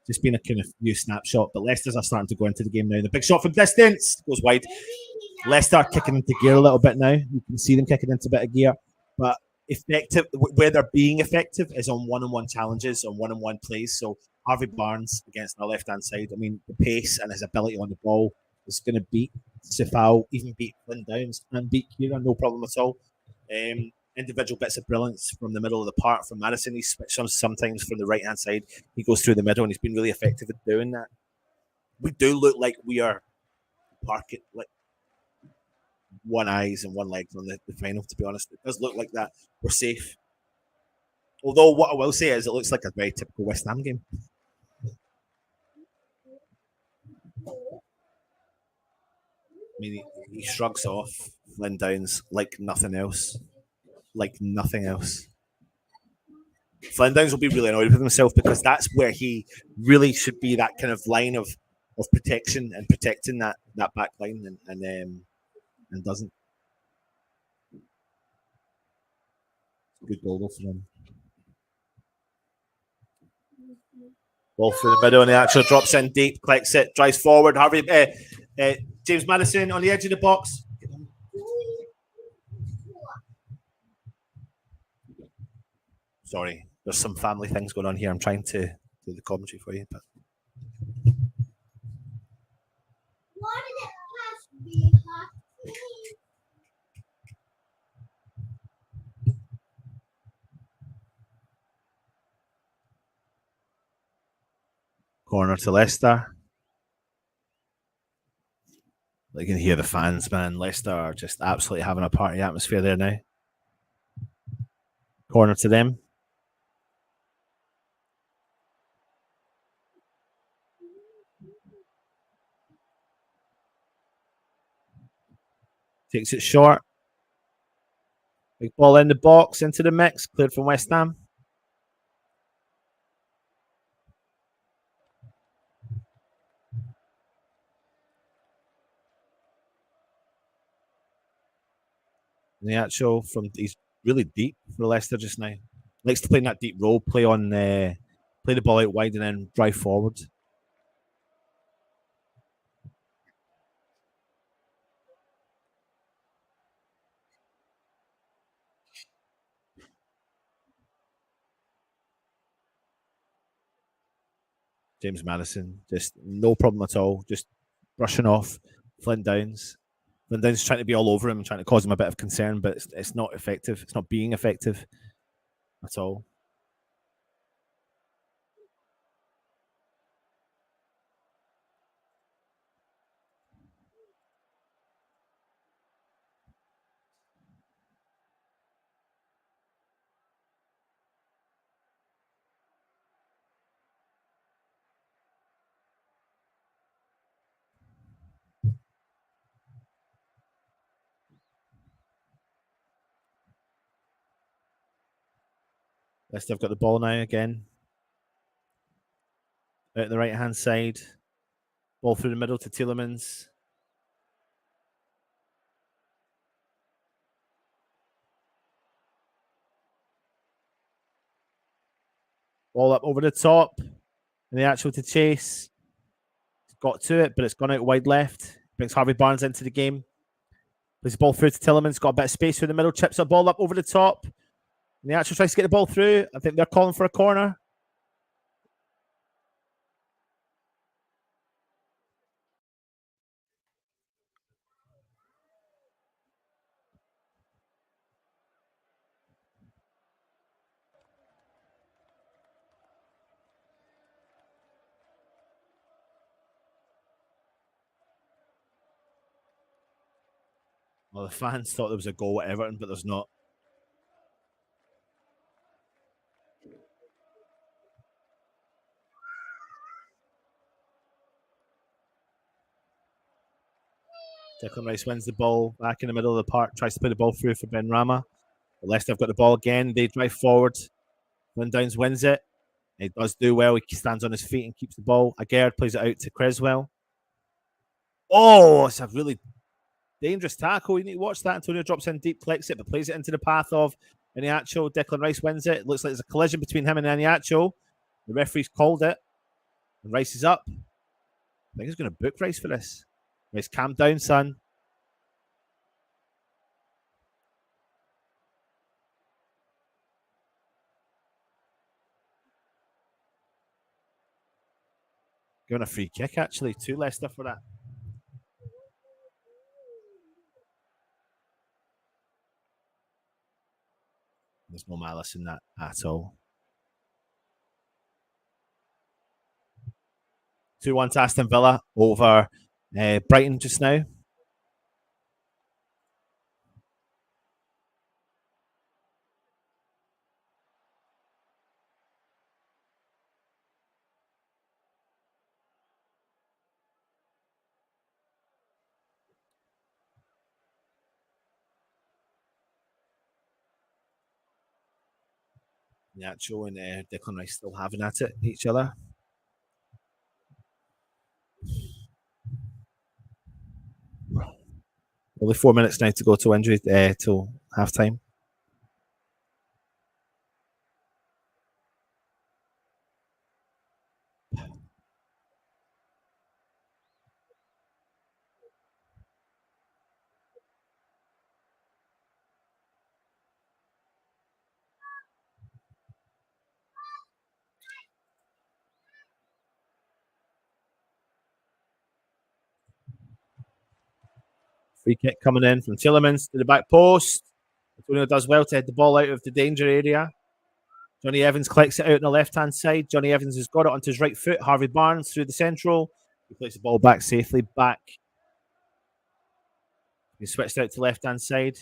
S1: just been a kind of new snapshot. But Leicester's are starting to go into the game now. The big shot from distance goes wide. Leicester kicking into gear a little bit now. You can see them kicking into a bit of gear. But effective, where they're being effective is on one-on-one challenges, on one-on-one plays. So Harvey Barnes against the left-hand side. I mean, the pace and his ability on the ball is going to beat Sifal, even beat Flynn Downs and beat Kira, no problem at all. Individual bits of brilliance from the middle of the park from Madison. He switches sometimes from the right-hand side. He goes through the middle, and he's been really effective at doing that. We do look like we are parking like one eyes and one leg on the final, to be honest. It does look like that. We're safe. Although what I will say is it looks like a very typical West Ham game. I mean, he shrugs off Flynn Downs like nothing else. Like nothing else. Flynn Downs will be really annoyed with himself because that's where he really should be, that kind of line of protection and protecting that back line and doesn't. Good goal for him. Ball through the middle and he actually drops in deep, collects it, drives forward. James Madison on the edge of the box. Sorry, there's some family things going on here. I'm trying to do the commentary for you, but corner to Leicester. You can hear the fans, man. Leicester are just absolutely having a party atmosphere there now. Corner to them. Takes it short. Big ball in the box, into the mix. Cleared from West Ham. And the actual from he's really deep for Leicester just now. Likes to play in that deep role, play the ball out wide and then drive forward. James Madison, just no problem at all. Just brushing off Flynn Downs. Flynn Downs trying to be all over him, trying to cause him a bit of concern, but it's not effective. It's not being effective at all. Leicester have got the ball now again. Out the right hand side. Ball through the middle to Tielemans. Ball up over the top. And the actual to chase. Got to it, but it's gone out wide left. Brings Harvey Barnes into the game. Plays the ball through to Tielemans. Got a bit of space through the middle. Chips a ball up over the top. And the actual tries to get the ball through. I think they're calling for a corner. Well, the fans thought there was a goal at Everton, but there's not. Declan Rice wins the ball back in the middle of the park, tries to put the ball through for Ben Rama. But Leicester have got the ball again. They drive forward. Flynn Downs wins it. He does do well. He stands on his feet and keeps the ball. Aguerd plays it out to Creswell. Oh, it's a really dangerous tackle. You need to watch that. Antonio drops in deep, collects it, but plays it into the path of Iniacho. Declan Rice wins it. It looks like there's a collision between him and Iniacho. The referee's called it. And Rice is up. I think he's going to book Rice for this. Rice, calm down, son. Giving a free kick, actually, to Leicester for that. There's no malice in that at all. 2-1 to Aston Villa over Brighton just now. Nacho and Declan Rice still having at it each other. Only 4 minutes now to go to injury till half time. Free kick coming in from Tielemans to the back post. Antonio does well to head the ball out of the danger area. Johnny Evans collects it out on the left-hand side. Johnny Evans has got it onto his right foot. Harvey Barnes through the central. He plays the ball back safely. Back. He switched out to left-hand side.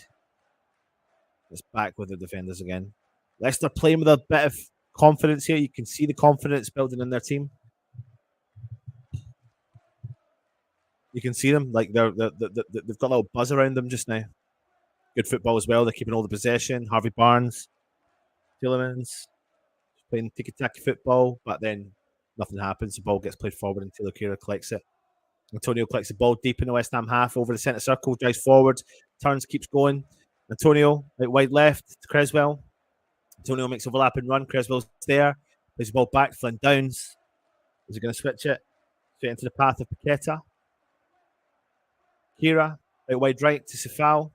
S1: It's back with the defenders again. Leicester playing with a bit of confidence here. You can see the confidence building in their team. You can see them like they've got a little buzz around them just now. Good football as well. They're keeping all the possession. Harvey Barnes, Tielemans playing tiki-taka football, but then nothing happens. The ball gets played forward and Taylor Kira collects it. Antonio collects the ball deep in the West Ham half over the centre circle, drives forward, turns, keeps going. Antonio out wide left to Creswell. Antonio makes overlapping run. Creswell's there. Plays the ball back. Flynn Downs. Is he going to switch it? Straight into the path of Paqueta. Kira out wide right to Sefal.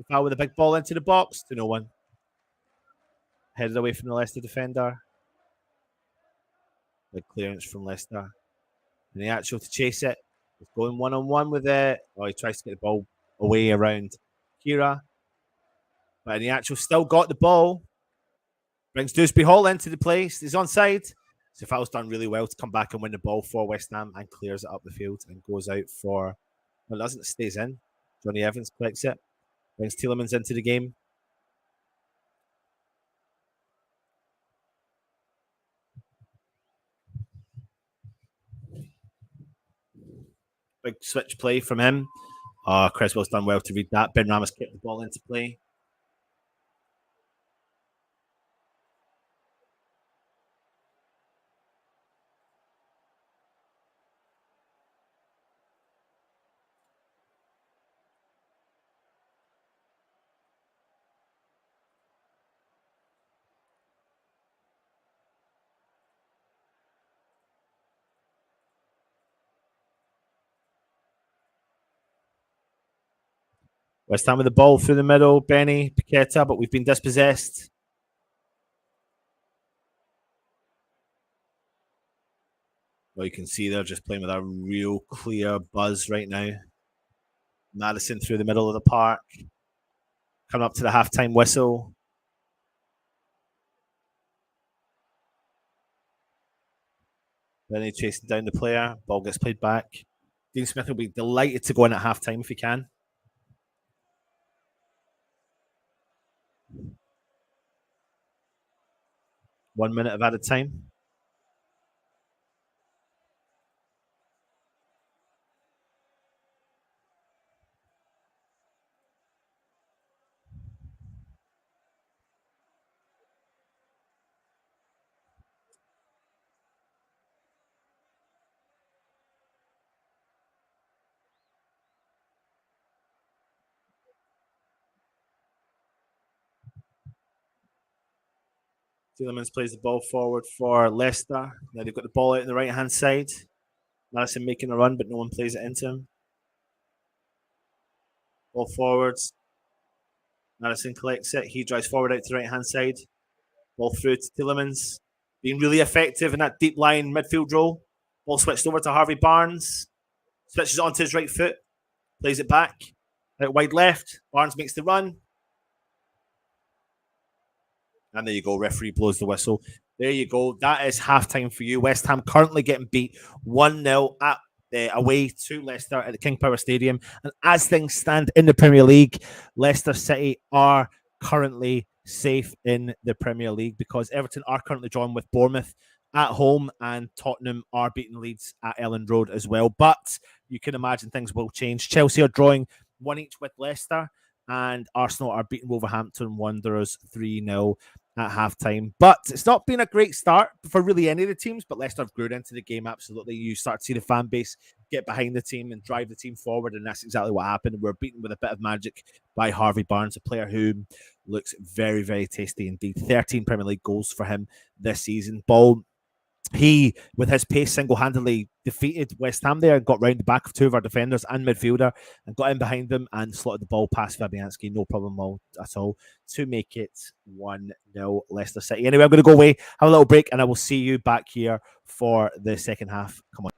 S1: Sefal with a big ball into the box to no one. Headed away from the Leicester defender. Big clearance from Leicester. And the actual to chase it. He's going one-on-one with it. Oh, he tries to get the ball away around Kira. But the actual still got the ball. Brings Dewsbury Hall into the place. He's onside. Sefal's done really well to come back and win the ball for West Ham and clears it up the field and goes out for... Well, it doesn't. It stays in. Johnny Evans collects it. Brings Tielemans into the game. Big switch play from him. Creswell's done well to read that. Ben Ramos kept the ball into play. West Ham with the ball through the middle. Benny, Paqueta, but we've been dispossessed. Well, you can see they're just playing with a real clear buzz right now. Madison through the middle of the park. Coming up to the halftime whistle. Benny chasing down the player. Ball gets played back. Dean Smith will be delighted to go in at halftime if he can. One minute of added time. Tielemans plays the ball forward for Leicester. Now they've got the ball out on the right hand side. Madison making a run, but no one plays it into him. Ball forwards. Madison collects it. He drives forward out to the right hand side. Ball through to Tielemans. Being really effective in that deep line midfield role. Ball switched over to Harvey Barnes. Switches onto his right foot. Plays it back. Out wide left. Barnes makes the run. And there you go. Referee blows the whistle. There you go. That is halftime for you. West Ham currently getting beat 1-0 at away to Leicester at the King Power Stadium. And as things stand in the Premier League, Leicester City are currently safe in the Premier League because Everton are currently drawn with Bournemouth at home and Tottenham are beating Leeds at Elland Road as well. But you can imagine things will change. Chelsea are drawing one each with Leicester and Arsenal are beating Wolverhampton Wanderers 3-0 at halftime. But it's not been a great start for really any of the teams, but Leicester have grown into the game absolutely. You start to see the fan base get behind the team and drive the team forward, and that's exactly what happened. We're beaten with a bit of magic by Harvey Barnes, a player who looks very, very tasty indeed. 13 Premier League goals for him this season. He, with his pace, single-handedly defeated West Ham there and got round the back of two of our defenders and midfielder and got in behind them and slotted the ball past Fabianski. No problem at all to make it 1-0 Leicester City. Anyway, I'm going to go away, have a little break, and I will see you back here for the second half. Come on.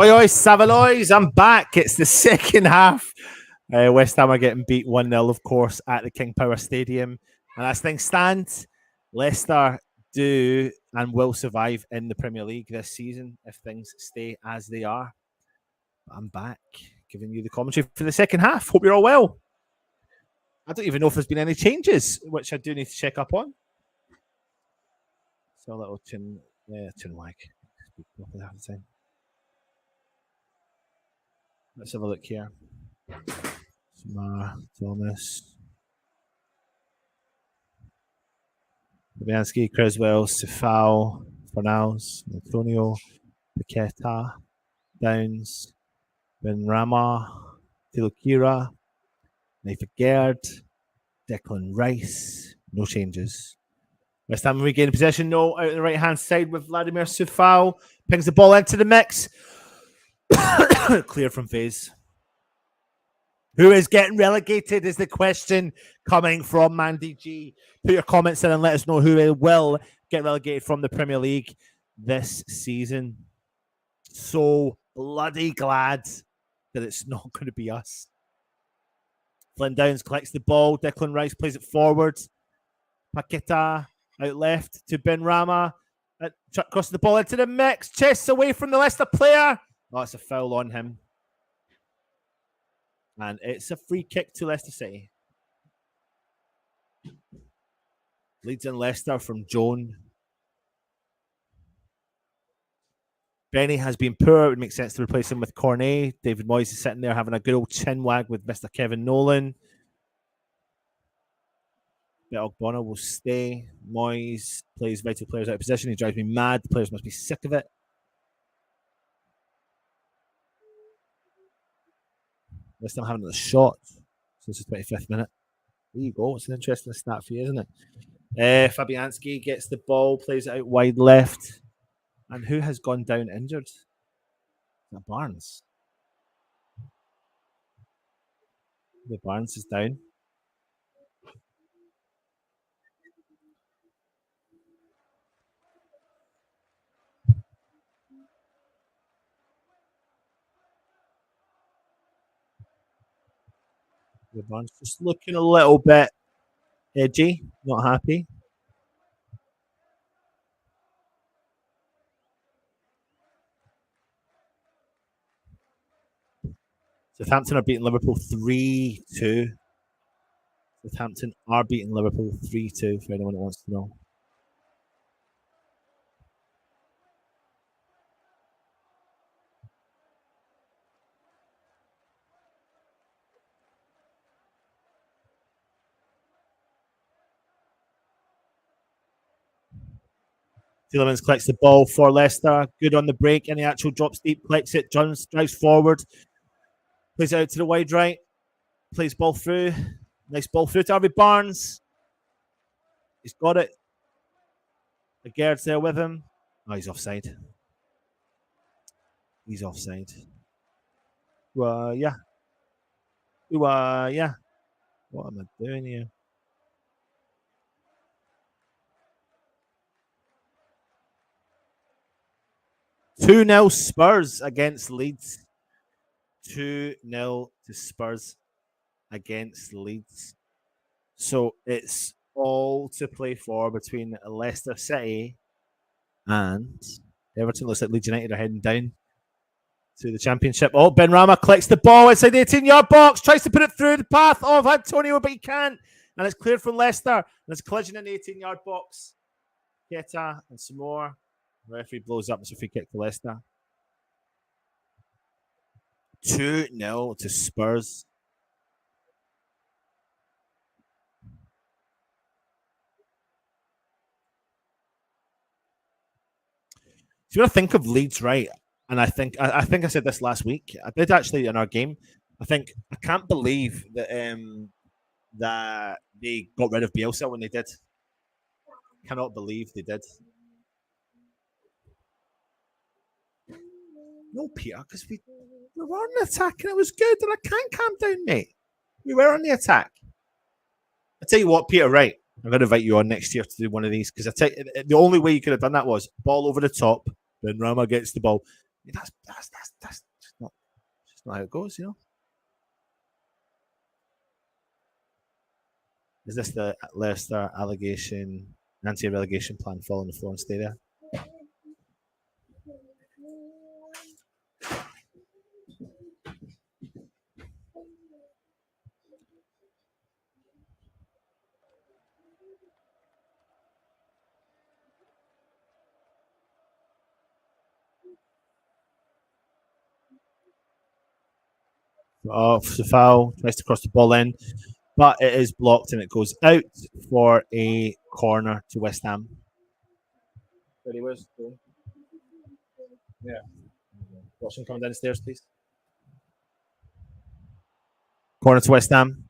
S1: Oi, oi, Savaloys, I'm back. It's the second half. West Ham are getting beat 1-0, of course, at the King Power Stadium. And as things stand, Leicester do and will survive in the Premier League this season if things stay as they are. I'm back, giving you the commentary for the second half. Hope you're all well. I don't even know if there's been any changes, which I do need to check up on. So a little chin wag. Let's have a look here. Thomas, Fabianski, Creswell, Sefao, Fornals, Antonio, Paqueta, Downs, Benrahma, Tilokira, Nathan Gerd, Declan Rice. No changes. West Ham regain possession. No, out on the right-hand side with Vladimir Sefao. Pings the ball into the mix. Clear from phase. Who is getting relegated is the question coming from Mandy G. Put your comments in and let us know who will get relegated from the Premier League this season. So bloody glad that it's not going to be us. Flynn Downs collects the ball. Declan Rice plays it forward. Paqueta out left to Benrahma. Crosses the ball into the mix. Chests away from the Leicester player. Oh, it's a foul on him. And it's a free kick to Leicester City. Leeds and Leicester from Joan. Benny has been poor. It would make sense to replace him with Cornet. David Moyes is sitting there having a good old chin wag with Mr. Kevin Nolan. Ogbonna will stay. Moyes plays vital players out of position. He drives me mad. The players must be sick of it. West Ham having the shot since the 25th minute. There you go. It's an interesting stat for you, isn't it? Fabianski gets the ball, plays it out wide left. And who has gone down injured? Is that Barnes? The Barnes is down. The Barnes just looking a little bit edgy, not happy. Southampton are beating Liverpool 3-2. Southampton are beating Liverpool 3-2 for anyone that wants to know. Tielemans collects the ball for Leicester. Good on the break. And the actual drops deep, collects it. Jones drives forward. Plays it out to the wide right. Plays ball through. Nice ball through to Harvey Barnes. He's got it. The Gerd's there with him. Oh, he's offside. He's offside. Yeah. Yeah. What am I doing here? 2-0 Spurs against Leeds. 2-0 to Spurs against Leeds. So it's all to play for between Leicester City and Everton. Looks like Leeds United are heading down to the Championship. Oh, Benrahma collects the ball inside the 18-yard box, tries to put it through the path of Antonio, but he can't. And it's cleared from Leicester. And it's collision in the 18-yard box. Keta and some more. The referee blows up. It's a free kick to Leicester. 2-0 to Spurs. So you got to think of Leeds, right? And I think I said this last week. I did actually in our game. I can't believe that that they got rid of Bielsa when they did. Cannot believe they did. No, Peter, because we were on the attack and it was good, and I can't calm down, mate. We were on the attack. I tell you what, Peter, right? I'm going to invite you on next year to do one of these because the only way you could have done that was ball over the top. Benrahma gets the ball. That's just not how it goes, you know. Is this the Leicester allegation anti-relegation plan? Fall on the floor and stay there. Off the foul, tries to cross the ball in, but it is blocked and it goes out for a corner to West Ham. Ready, where's going? Yeah. Watson coming down the stairs, please. Corner to West Ham.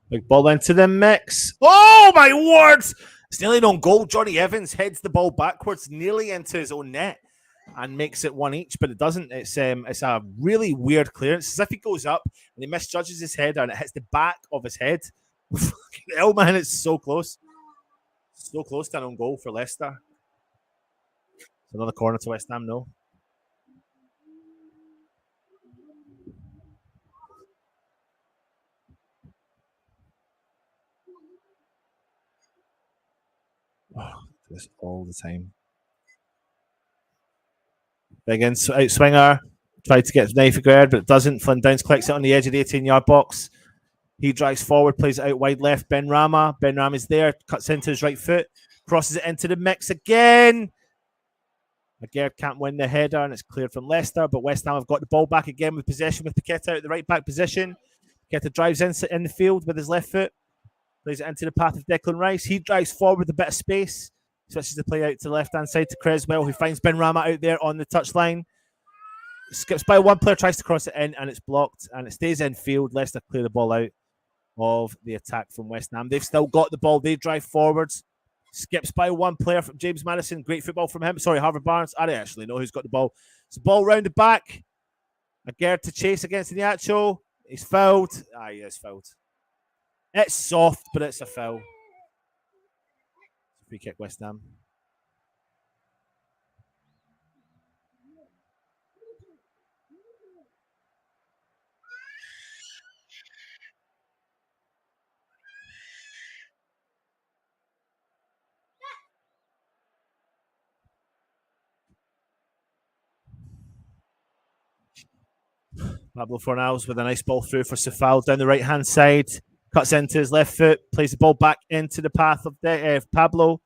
S1: Big ball into the mix. Oh, my words! It's nearly an own goal. Johnny Evans heads the ball backwards, nearly into his own net, and makes it one each, but it doesn't. It's a really weird clearance. It's as if he goes up and he misjudges his head and it hits the back of his head. Hell, man, it's so close. So close to an own goal for Leicester. It's another corner to West Ham, no. Oh, this all the time. Big out swinger. Tried to get knife guard, but it doesn't. Flynn Downs collects it on the edge of the 18-yard box. He drives forward, plays it out wide left. Ben Rama. Ben Rama's there, cuts into his right foot, crosses it into the mix again. Agard can't win the header, and it's cleared from Leicester, but West Ham have got the ball back again with possession with Paqueta out the right back position. Paqueta drives in the field with his left foot, plays it into the path of Declan Rice. He drives forward with a bit of space, switches the play out to the left-hand side to Creswell, who finds Ben Rama out there on the touchline. Skips by one player, tries to cross it in, and it's blocked, and it stays in field. Leicester clear the ball out of the attack from West Ham. They've still got the ball. They drive forwards. Skips by one player from James Madison. Great football from him. Sorry, Harvard Barnes. I don't actually know who's got the ball. It's a ball round the back. Agard to chase against Iniacho. He's fouled. He is fouled. It's soft, but it's a foul. Free kick, West Ham. Pablo Fornals with a nice ball through for Sefal down the right-hand side. Cuts into his left foot, plays the ball back into the path of Pablo.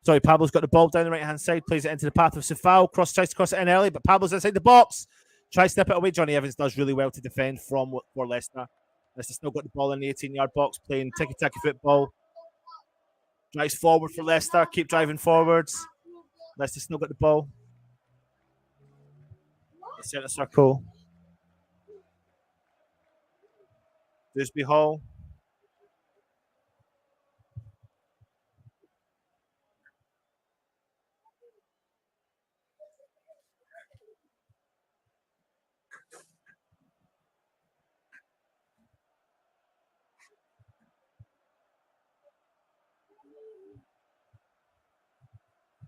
S1: Sorry, Pablo's got the ball down the right-hand side, plays it into the path of Sefal. Tries to cross it in early, but Pablo's inside the box. Tries to step it away. Johnny Evans does really well to defend for Leicester. Leicester still got the ball in the 18-yard box, playing tiki-taka football. Drives forward for Leicester. Keep driving forwards. Leicester still got the ball. Centre circle. Dewsbury Hall.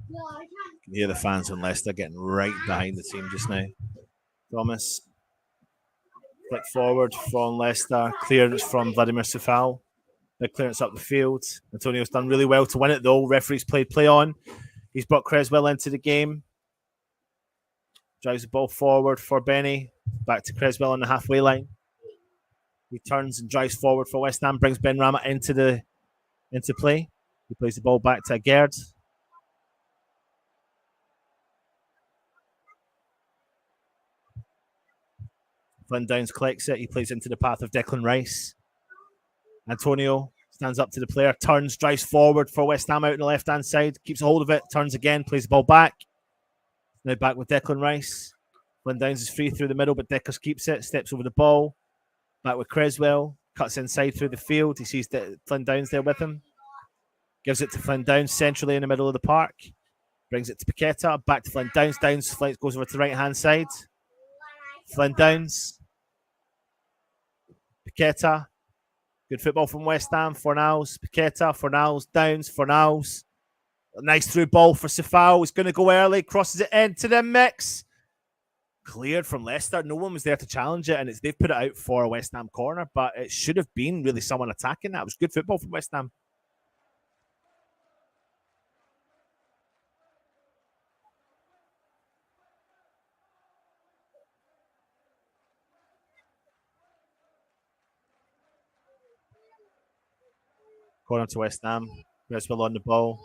S1: You can hear the fans in Leicester getting right behind the team just now. Thomas. Flick forward from Leicester. Clearance from Vladimir Sefal. Big clearance up the field. Antonio's done really well to win it, though. Referee's played play on. He's brought Creswell into the game. Drives the ball forward for Benny. Back to Creswell on the halfway line. He turns and drives forward for West Ham. Brings Ben Rama into play. He plays the ball back to Agard. Flynn Downs collects it. He plays into the path of Declan Rice. Antonio stands up to the player, turns, drives forward for West Ham out on the left-hand side, keeps a hold of it, turns again, plays the ball back. Now back with Declan Rice. Flynn Downs is free through the middle, but Deckers keeps it, steps over the ball. Back with Creswell, cuts inside through the field. He sees Flynn Downs there with him. Gives it to Flynn Downs centrally in the middle of the park. Brings it to Paqueta. Back to Flynn Downs. Downs goes over to the right-hand side. Flynn Downs. Paqueta. Good football from West Ham. Fornals. Paqueta. Fornals. Downs. Fornals. A nice through ball for Sefao. He's going to go early. Crosses it into the mix. Cleared from Leicester. No one was there to challenge it, and they've put it out for a West Ham corner, but it should have been really someone attacking that. It was good football from West Ham. Corner to West Ham. Reswell on the ball.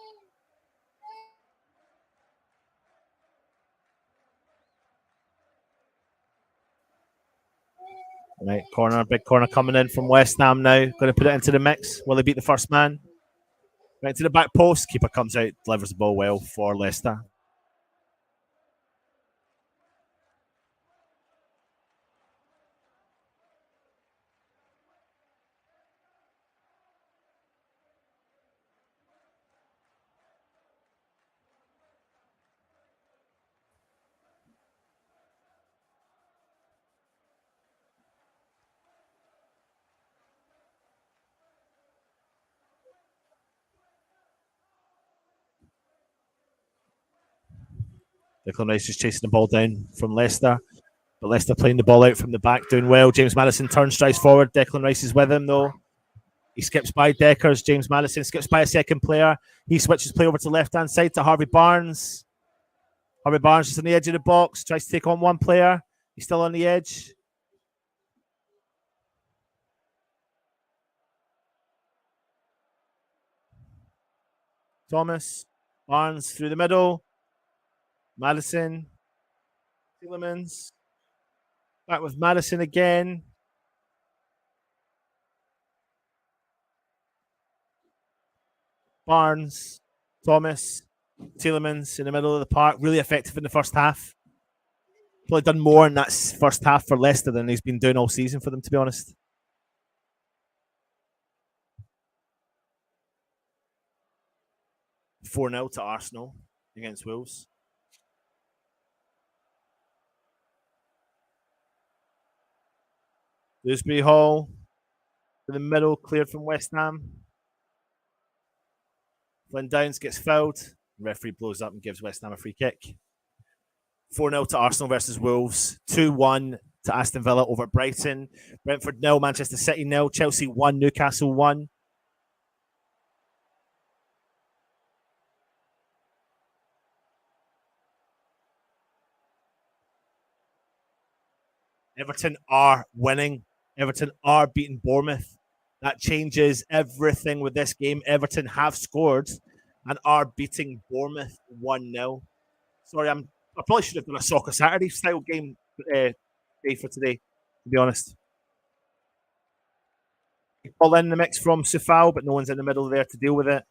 S1: Right, corner, big corner coming in from West Ham now. Going to put it into the mix. Will they beat the first man? Right to the back post. Keeper comes out, delivers the ball well for Leicester. Declan Rice just chasing the ball down from Leicester. But Leicester playing the ball out from the back, doing well. James Maddison turns, strides forward. Declan Rice is with him, though. He skips by Deckers. James Maddison skips by a second player. He switches play over to the left-hand side to Harvey Barnes. Harvey Barnes just on the edge of the box. Tries to take on one player. He's still on the edge. Thomas. Barnes through the middle. Maddison. Tielemans. Back with Maddison again. Barnes. Thomas. Tielemans in the middle of the park. Really effective in the first half. Probably done more in that first half for Leicester than he's been doing all season for them, to be honest. "4-0 to Arsenal against Wolves. Dewsbury Hall in the middle, cleared from West Ham. Flynn Downs gets fouled. The referee blows up and gives West Ham a free kick. 4-0 to Arsenal versus Wolves. 2-1 to Aston Villa over Brighton. Brentford 0, Manchester City 0, Chelsea 1, Newcastle 1. Everton are winning. Everton are beating Bournemouth. That changes everything with this game. Everton have scored and are beating Bournemouth 1-0. Sorry, I probably should have done a Soccer Saturday style game day for today, to be honest. Ball in the mix from Sefao, but no one's in the middle there to deal with it.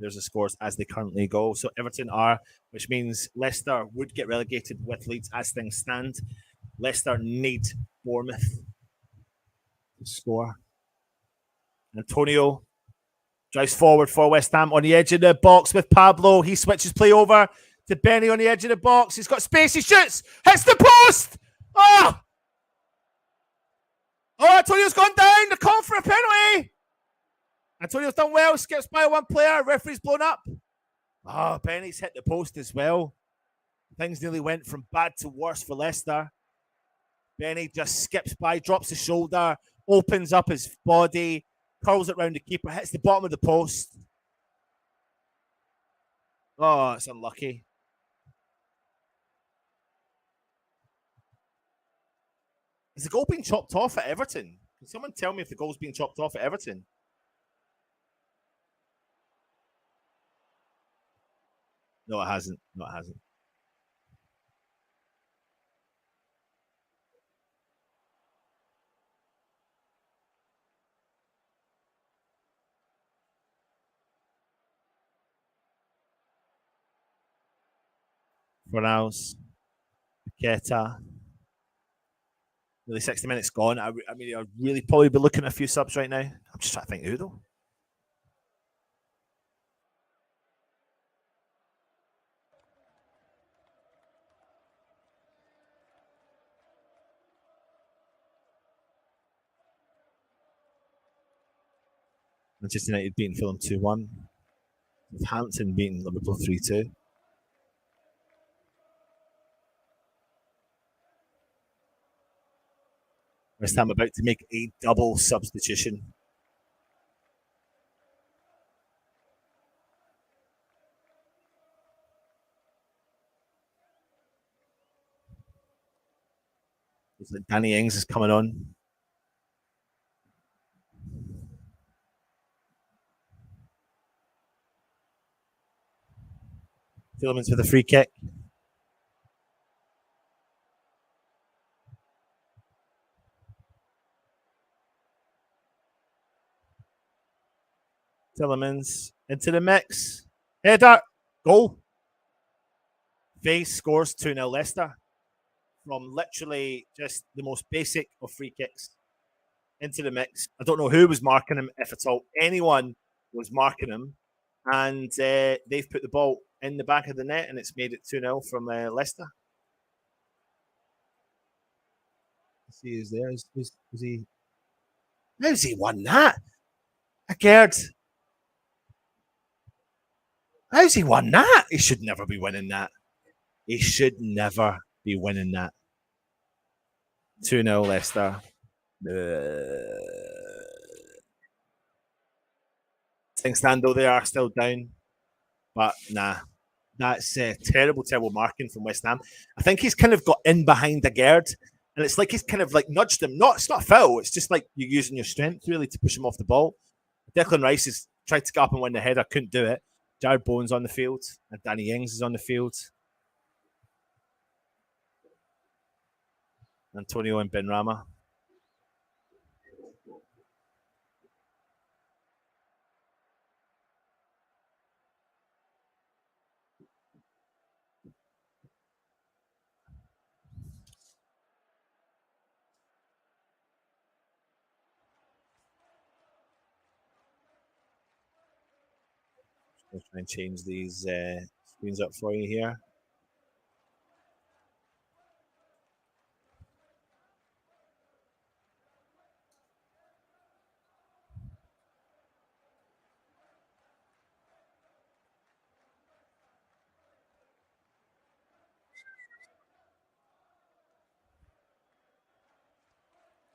S1: There's the scores as they currently go. So Everton are, which means Leicester would get relegated with Leeds as things stand. Leicester need Bournemouth to score. Antonio drives forward for West Ham on the edge of the box with Pablo. He switches play over to Benny on the edge of the box. He's got space. He shoots. Hits the post. Oh! Oh, Antonio's gone down. They're calling for a penalty. Antonio's done well. Skips by one player. Referee's blown up. Oh, Benny's hit the post as well. Things nearly went from bad to worse for Leicester. Benny just skips by, drops the shoulder, opens up his body, curls it round the keeper, hits the bottom of the post. Oh, it's unlucky. Has the goal been chopped off at Everton? Can someone tell me if the goal's been chopped off at Everton? No, it hasn't. No, it hasn't. Fornals, Paqueta, Nearly 60 minutes gone. I mean, I'd really probably be looking at a few subs right now. I'm just trying to think who though. Manchester United beating Fulham 2-1. Hampton beating Liverpool 3-2. West Ham about to make a double substitution. Looks like Danny Ings is coming on. Tielemans with a free kick. Tielemans into the mix. Header. Goal. Face scores 2-0 Leicester from literally just the most basic of free kicks into the mix. I don't know who was marking him, if at all anyone was marking him. And they've put the ball in the back of the net and it's made it 2-0 from Leicester. Let's see who's there. Is he? How's he won that? Gerd. How's he won that? He should never be winning that. He should never be winning that. 2-0 Leicester. Things stand though, they are still down. But nah, that's terrible marking from West Ham. I think he's kind of got in behind the Gerd, and it's like he's kind of like nudged him. It's not a foul. It's just like you're using your strength really to push him off the ball. Declan Rice has tried to get up and win the header, couldn't do it. Jared Bowen's on the field, and Danny Ings is on the field. Antonio and Benrahma. I'll try and change these screens up for you here.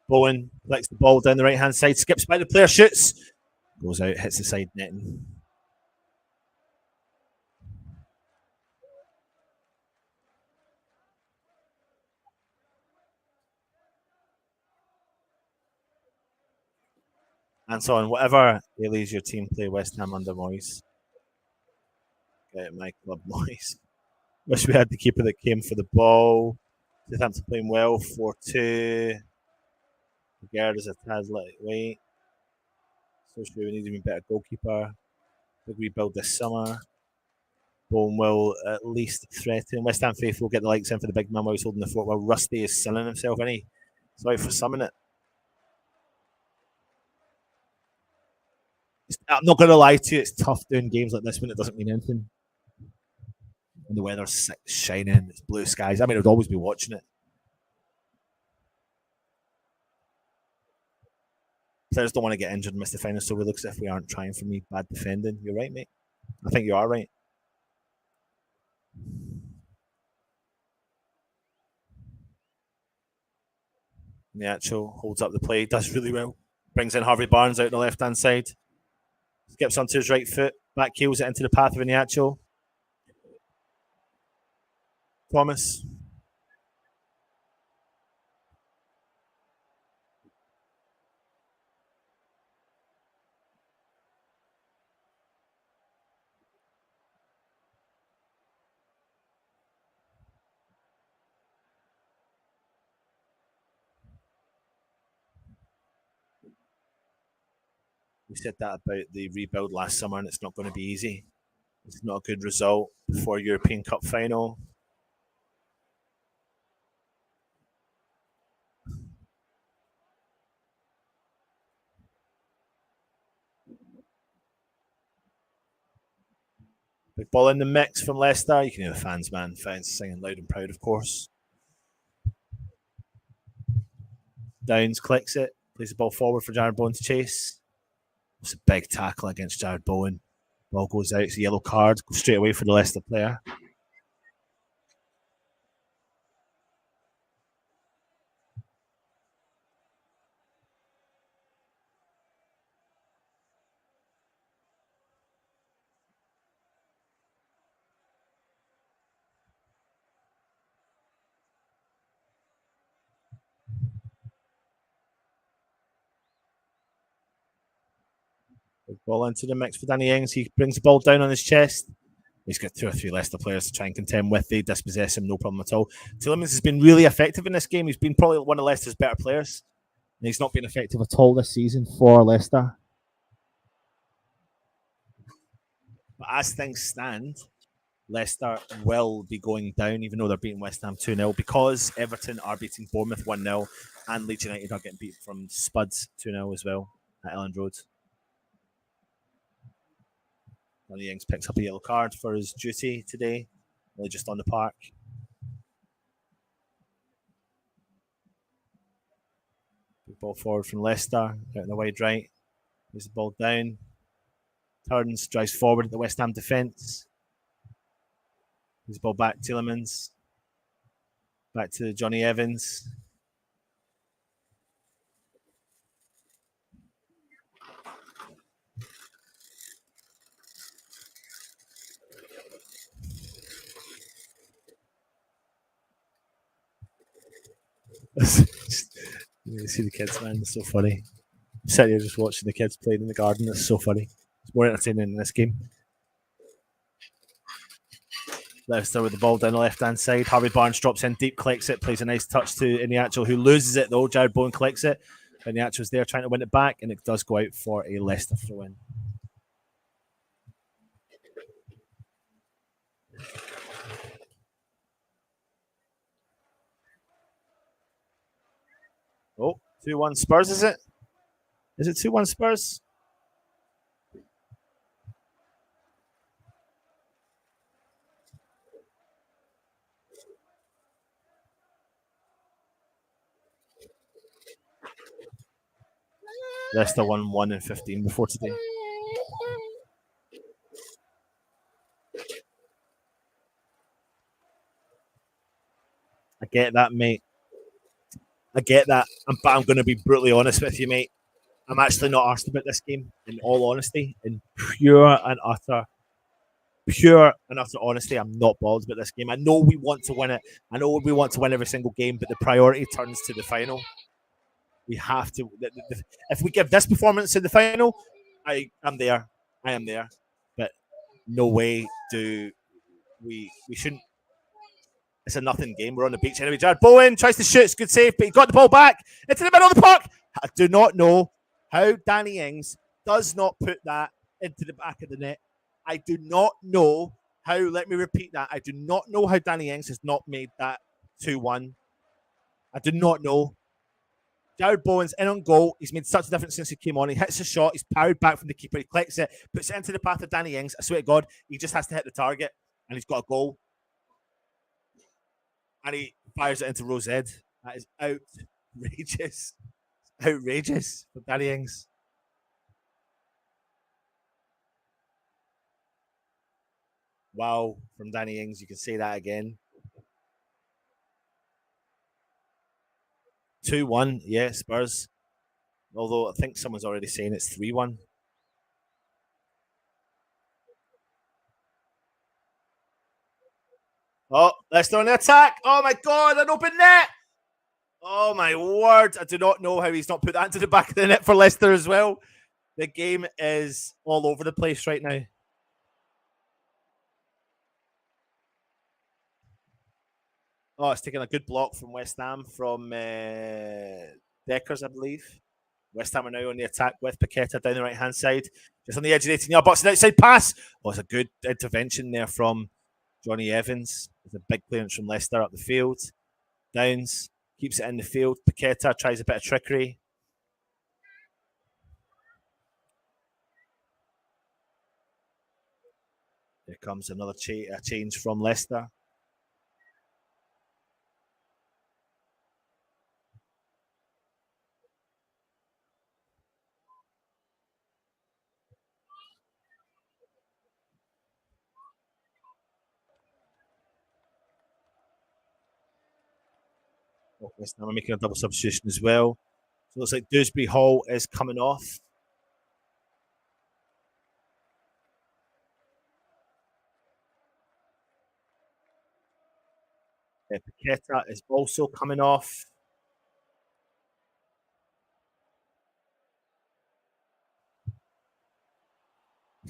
S1: Bowen collects the ball down the right-hand side, skips by the player, shoots, goes out, hits the side netting. And so on, whatever areas your team play West Ham under Moyes. Get it, my club Moyes. Wish we had the keeper that came for the ball. Southampton playing well, 4-2. Gerd is a tad lightweight. So sure we need even better goalkeeper. Big rebuild this summer. Bowen will at least threaten. West Ham faithful get the likes in for the big man while he's holding the fort, while Rusty is selling himself, and he's out for summing it. I'm not going to lie to you, it's tough doing games like this when it doesn't mean anything. And the weather's shining, it's blue skies. I mean, I would always be watching it. Players don't want to get injured and miss the final, so we look as if we aren't trying for me. Bad defending. You're right, mate. I think you are right. Niacho holds up the play, does really well. Brings in Harvey Barnes out on the left-hand side. Skips onto his right foot, back heels it into the path of Niacho. Thomas. We said that about the rebuild last summer, and it's not going to be easy. It's not a good result before European Cup final. Big ball in the mix from Leicester. You can hear the fans, man. Fans singing loud and proud, of course. Downs clicks it, plays the ball forward for Jared Bowen to chase. It's a big tackle against Jared Bowen. Ball goes out. It's a yellow card. Goes straight away for the Leicester player. Big ball into the mix for Danny Ings. He brings the ball down on his chest. He's got 2 or 3 Leicester players to try and contend with. They dispossess him, no problem at all. Tielemans has been really effective in this game. He's been probably one of Leicester's better players. And he's not been effective at all this season for Leicester. But as things stand, Leicester will be going down, even though they're beating West Ham 2-0, because Everton are beating Bournemouth 1-0, and Leeds United are getting beat from Spuds 2-0 as well at Elland Road. Danny Ings picks up a yellow card for his duty today, really just on the park. Big ball forward from Leicester, out in the wide right. Moves the ball down. Turns, drives forward at the West Ham defence. Moves the ball back, Tielemans. Back to Johnny Evans. You see the kids, man. It's so funny. I'm sitting here just watching the kids playing in the garden. It's so funny. It's more entertaining in this game. Leicester with the ball down the left-hand side. Harvey Barnes drops in deep, collects it, plays a nice touch to Iniacho, who loses it, though. Jared Bowen collects it. Iniacho's there trying to win it back, and it does go out for a Leicester throw-in. Oh, 2-1 Spurs, is it? Is it 2-1 Spurs? Leicester won 1 and 15 before today. I get that, mate. I get that. But I'm going to be brutally honest with you, mate. I'm actually not arsed about this game, in all honesty. In pure and utter honesty, I'm not bothered about this game. I know we want to win it. I know we want to win every single game, but the priority turns to the final. We have to. If we give this performance in the final, I'm there. I am there. But no way do we shouldn't. It's a nothing game. We're on the beach anyway. Jared Bowen tries to shoot. It's a good save, but he got the ball back into the middle of the park. I do not know how Danny Ings does not put that into the back of the net. I do not know how, let me repeat that. I do not know how Danny Ings has not made that 2-1. I do not know. Jared Bowen's in on goal. He's made such a difference since he came on. He hits a shot. He's powered back from the keeper. He collects it, puts it into the path of Danny Ings. I swear to God, he just has to hit the target, and he's got a goal. And he fires it into Rosehead. That is outrageous. Outrageous for Danny Ings. Wow, from Danny Ings. You can say that again. 2-1, yeah, Spurs. Although I think someone's already saying it's 3-1. Oh, Leicester on the attack. Oh my God, an open net. Oh my word. I do not know how he's not put that into the back of the net for Leicester as well. The game is all over the place right now. Oh, it's taking a good block from West Ham from Deckers, I believe. West Ham are now on the attack with Paqueta down the right-hand side. Just on the edge of the 18-yard box, an outside pass. Oh, it's a good intervention there from Johnny Evans. It's a big clearance from Leicester up the field. Downs keeps it in the field. Paqueta tries a bit of trickery. Here comes another change from Leicester. West Ham are making a double substitution as well. So it looks like Dewsbury Hall is coming off. Paqueta is also coming off.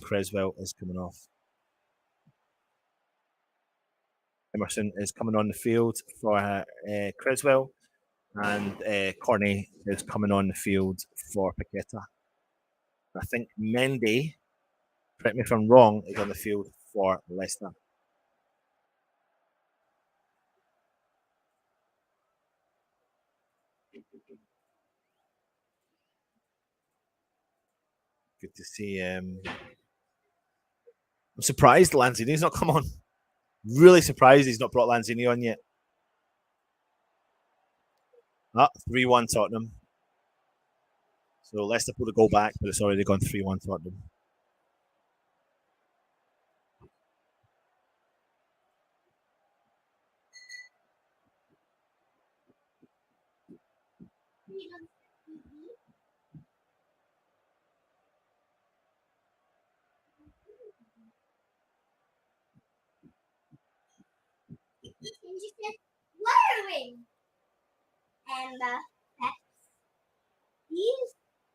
S1: Creswell is coming off. Emerson is coming on the field for Creswell, and Corney is coming on the field for Paqueta. I think Mendy, correct me if I'm wrong, is on the field for Leicester. Good to see. I'm surprised Lanzini's not come on. Really surprised he's not brought Lanzini on yet. 3-1 Tottenham. So Leicester put the goal back, but it's already gone 3-1 Tottenham.
S2: And these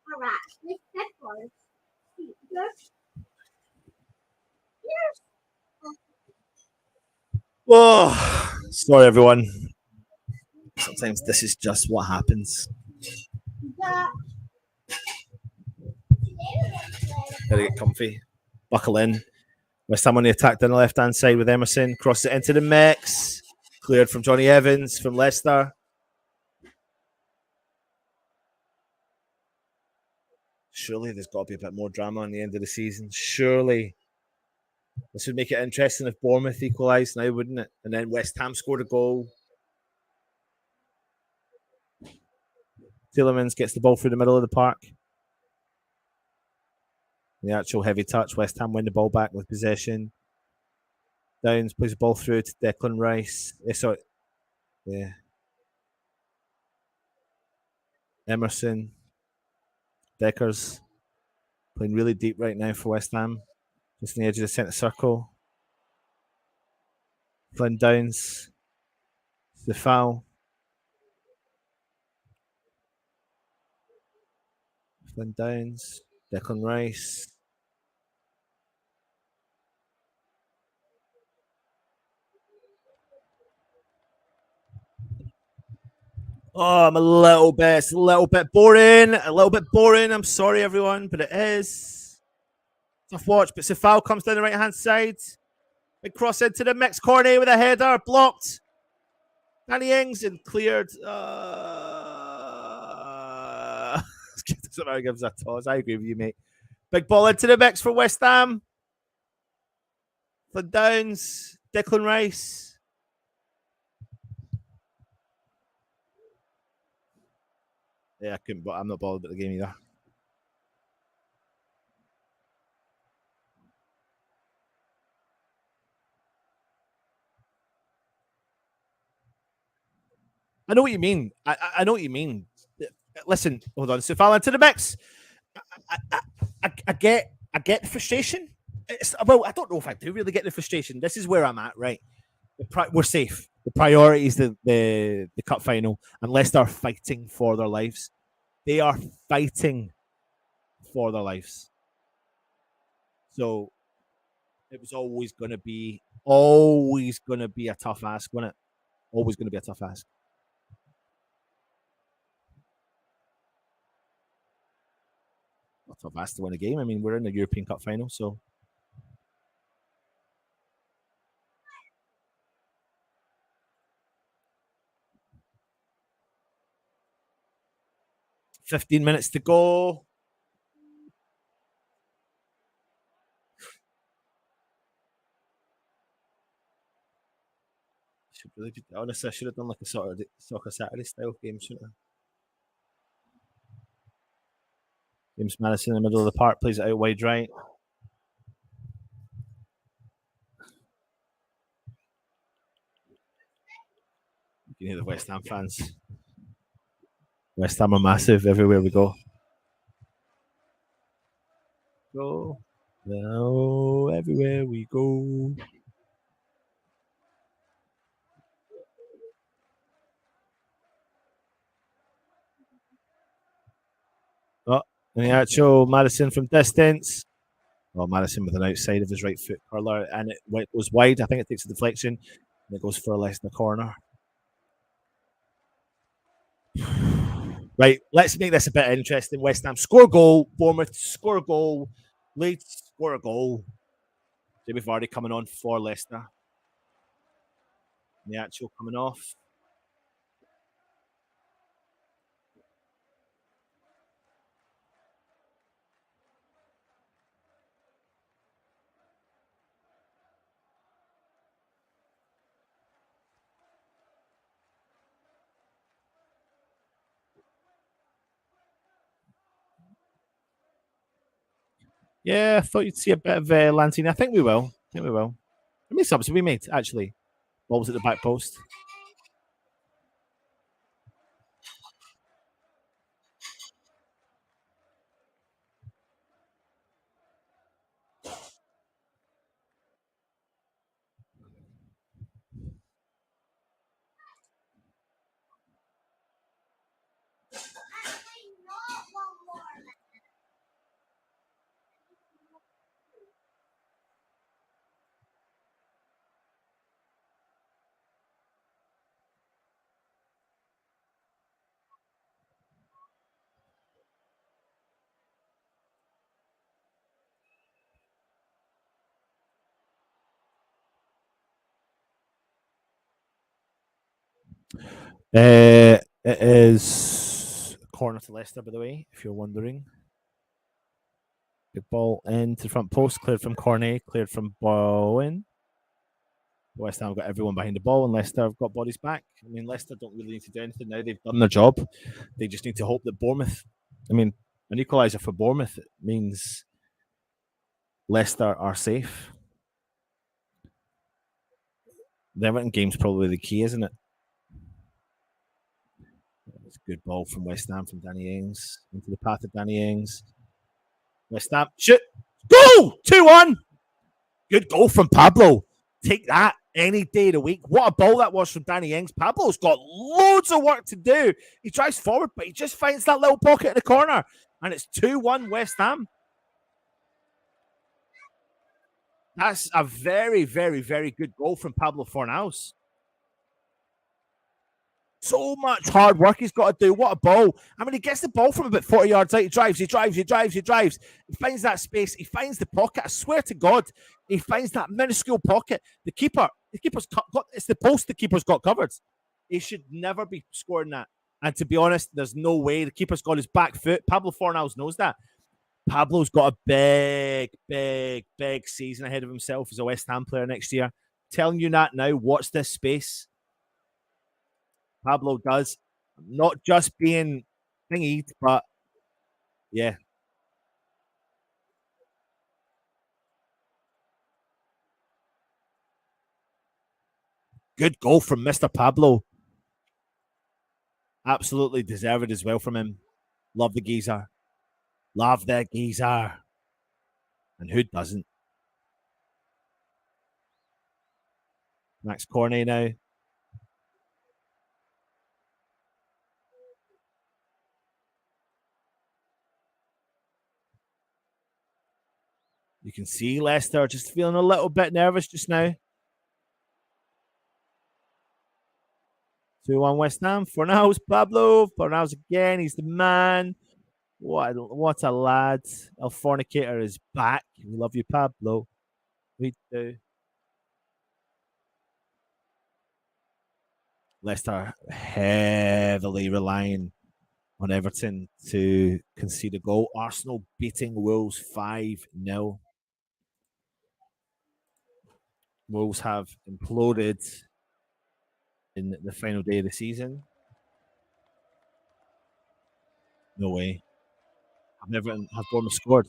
S2: are actually peppers.
S1: Oh, sorry everyone. Sometimes this is just what happens. Gotta get comfy. Buckle in. West Ham on the attack down the left-hand side with Emerson. Crosses it into the mix. Cleared from Johnny Evans from Leicester. Surely there's got to be a bit more drama on the end of the season. Surely. This would make it interesting if Bournemouth equalised now, wouldn't it? And then West Ham scored a goal. Tielemans gets the ball through the middle of the park. The actual heavy touch. West Ham win the ball back with possession. Downs plays the ball through to Declan Rice. Yeah. Emerson. Deckers playing really deep right now for West Ham. Just on the edge of the centre circle. Flynn Downs. The foul. Flynn Downs. Declan Rice. Oh, I'm a little bit boring. I'm sorry, everyone, but it is. Tough watch, but Safal comes down the right-hand side. Big cross into the mix. Corney with a header. Blocked. Danny Ings and cleared. Somehow gives a toss. I agree with you, mate. Big ball into the mix for West Ham. Flynn Downs. Declan Rice. Yeah, I couldn't, but I'm not bothered about the game either. I know what you mean. I know what you mean. Listen, hold on. So fall into the mix. I get the frustration. Well, I don't know if I do really get the frustration. This is where I'm at, right? We're safe. The priority is the cup final, unless they're fighting for their lives. They are fighting for their lives. So it was always going to be a tough ask, wasn't it? Always going to be a tough ask. A tough ask to win a game. I mean, we're in the European Cup final, so. $15 to go. Honestly, I should have done like a sort of soccer Saturday style game, shouldn't I? James Madison in the middle of the park plays it out wide right. You can hear the West Ham fans. West Ham are massive everywhere we go. Go. No, everywhere we go. Oh, and the actual Madison from distance. Well, Madison with an outside of his right foot curler, and it goes wide. I think it takes a deflection, and it goes for a Leicester corner. Right, let's make this a bit interesting. West Ham score a goal, Bournemouth score a goal, Leeds score a goal. Jamie Vardy coming on for Leicester. The actual coming off. Yeah, I thought you'd see a bit of Lanzini. I think we will. How many subs have we made, actually? Balls at the back post. It is corner to Leicester, by the way, if you're wondering. Big ball into the front post, cleared from Cornet, cleared from Bowen. West Ham have got everyone behind the ball, and Leicester have got bodies back. I mean, Leicester don't really need to do anything now. They've done their job. They just need to hope that Bournemouth. I mean, an equaliser for Bournemouth means Leicester are safe. The Everton game's probably the key, isn't it? It's a good ball from West Ham from Danny Ings into the path of Danny Ings. West Ham shoot, goal 2-1. Good goal from Pablo. Take that any day of the week. What a ball that was from Danny Ings. Pablo's got loads of work to do. He drives forward, but he just finds that little pocket in the corner, and it's 2-1 West Ham. That's a very, very, very good goal from Pablo Fornals. So much hard work he's got to do. What a ball. I mean, he gets the ball from about 40 yards out. He drives. He finds that space. He finds the pocket. I swear to God, he finds that minuscule pocket. The keeper's got, it's the post the keeper's got covered. He should never be scoring that. And to be honest, there's no way. The keeper's got his back foot. Pablo Fornals knows that. Pablo's got a big, big, big season ahead of himself as a West Ham player next year. Telling you that now, watch this space. Pablo does. Not just being thingied, but yeah. Good goal from Mr. Pablo. Absolutely deserved as well from him. Love the geezer. Love the geezer. And who doesn't? Max Cornet now. You can see Leicester just feeling a little bit nervous just now. 2-1 West Ham. Fornals, Pablo. Fornals again. He's the man. What a lad. El Fornicator is back. We love you, Pablo. We do. Leicester heavily relying on Everton to concede a goal. Arsenal beating Wolves 5-0. Wolves have imploded. in the final day of the season. No way. Have Bournemouth scored?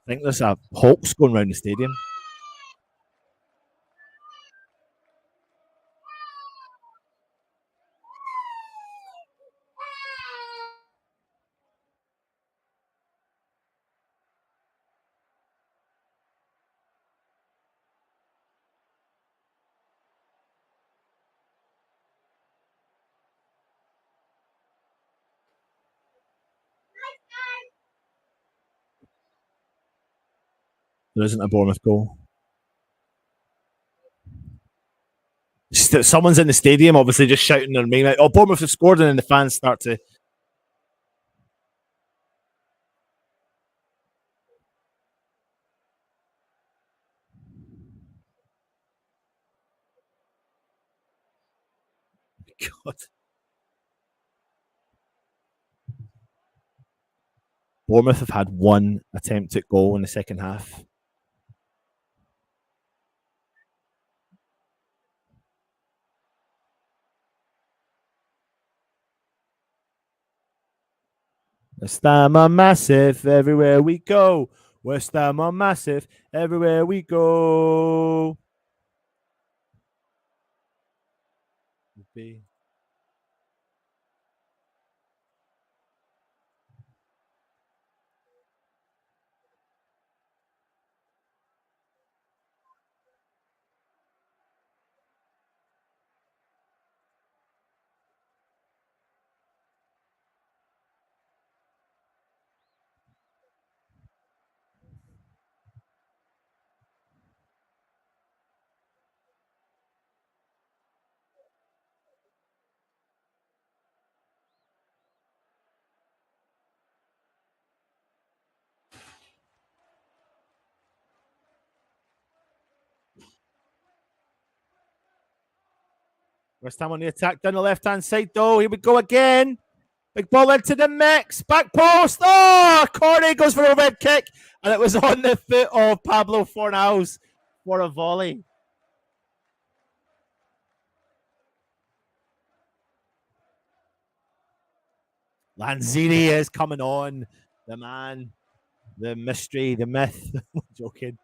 S1: I think there's a hoax going around the stadium. There isn't a Bournemouth goal. Someone's in the stadium, obviously, just shouting their name out. Oh, Bournemouth have scored, and then the fans start to. God. Bournemouth have had one attempt at goal in the second half. West Ham are massive everywhere we go. West Ham are massive everywhere we go. West Ham on the attack down the left hand side, though. Here we go again. Big ball into the mix. Back post. Oh, Corney goes for a red kick. And it was on the foot of Pablo Fornals for a volley. Lanzini is coming on. The man, the mystery, the myth. Joking.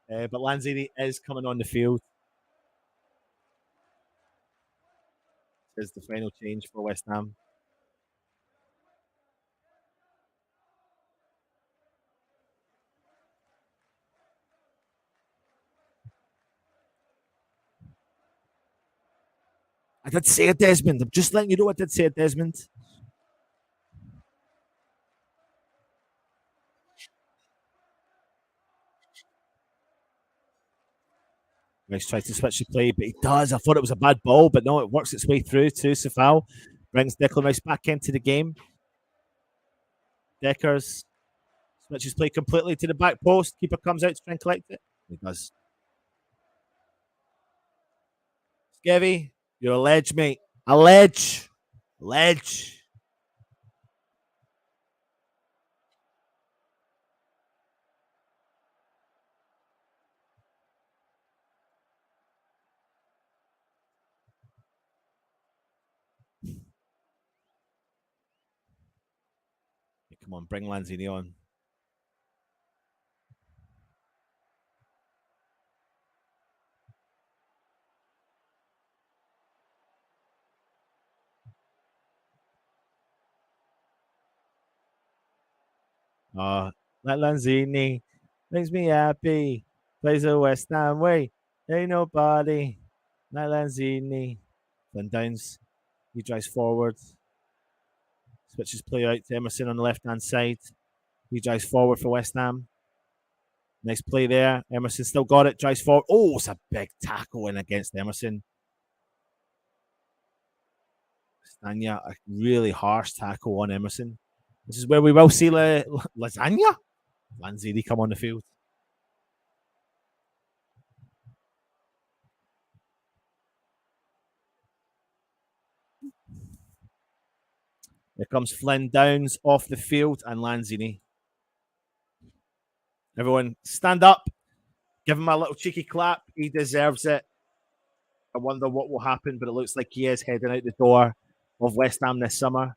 S1: But Lanzini is coming on the field. Is the final change for West Ham. I did say it, Desmond. I'm just letting you know I did say it, Desmond. Rice tries to switch the play, but he does. I thought it was a bad ball, but no, it works its way through to Safal. Brings Declan Rice back into the game. Deckers switches play completely to the back post. Keeper comes out to try and collect it. He does. Skevy, you're a ledge, mate. A ledge. Ledge. Come on, bring Lanzini on. Let Lanzini makes me happy. Plays the West Ham way. Ain't nobody. Let Lanzini. Then Downs. He drives forward. Switches play out to Emerson on the left hand side. He drives forward for West Ham. Nice play there. Emerson still got it. Drives forward. Oh, it's a big tackle in against Emerson. Stanya, a really harsh tackle on Emerson. This is where we will see Lasagna. Lanzini come on the field. Here comes Flynn Downs off the field and Lanzini. Everyone stand up. Give him a little cheeky clap. He deserves it. I wonder what will happen, but it looks like he is heading out the door of West Ham this summer.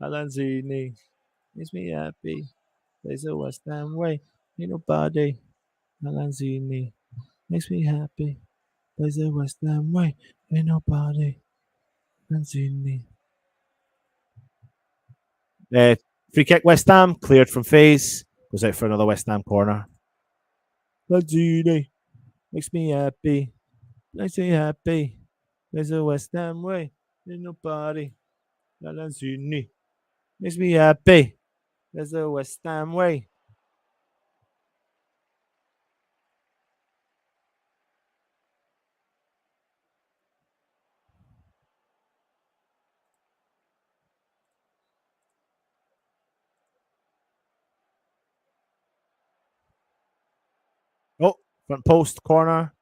S1: Lanzini makes me happy. There's a West Ham way. Ain't nobody. Lanzini makes me happy. There's a West Ham way. Ain't nobody. Lanzini. Free kick West Ham, cleared from phase. Goes out for another West Ham corner. Lanzini makes me happy. Makes me happy. There's a West Ham way. Ain't nobody. Lanzini makes me happy. There's a West Ham way. Oh, front post corner.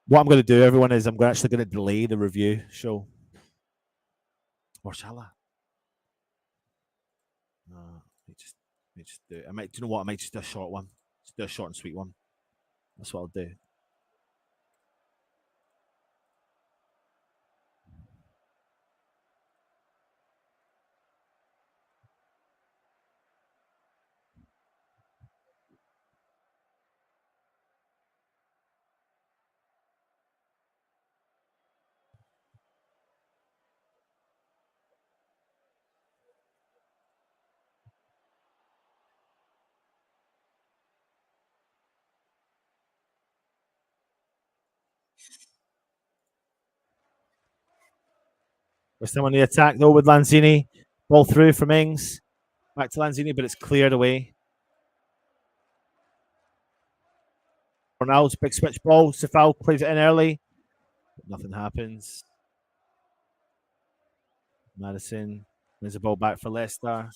S1: What I'm going to do, everyone, is I'm actually going to delay the review show. Or shall I? No, let me just do it. Do you know what? I might just do a short one. Just do a short and sweet one. That's what I'll do. We're still on the attack though with Lanzini. Ball through from Ings. Back to Lanzini, but it's cleared away. Ronaldo's big switch ball. Sefal plays it in early. Nothing happens. Madison wins the ball back for Leicester.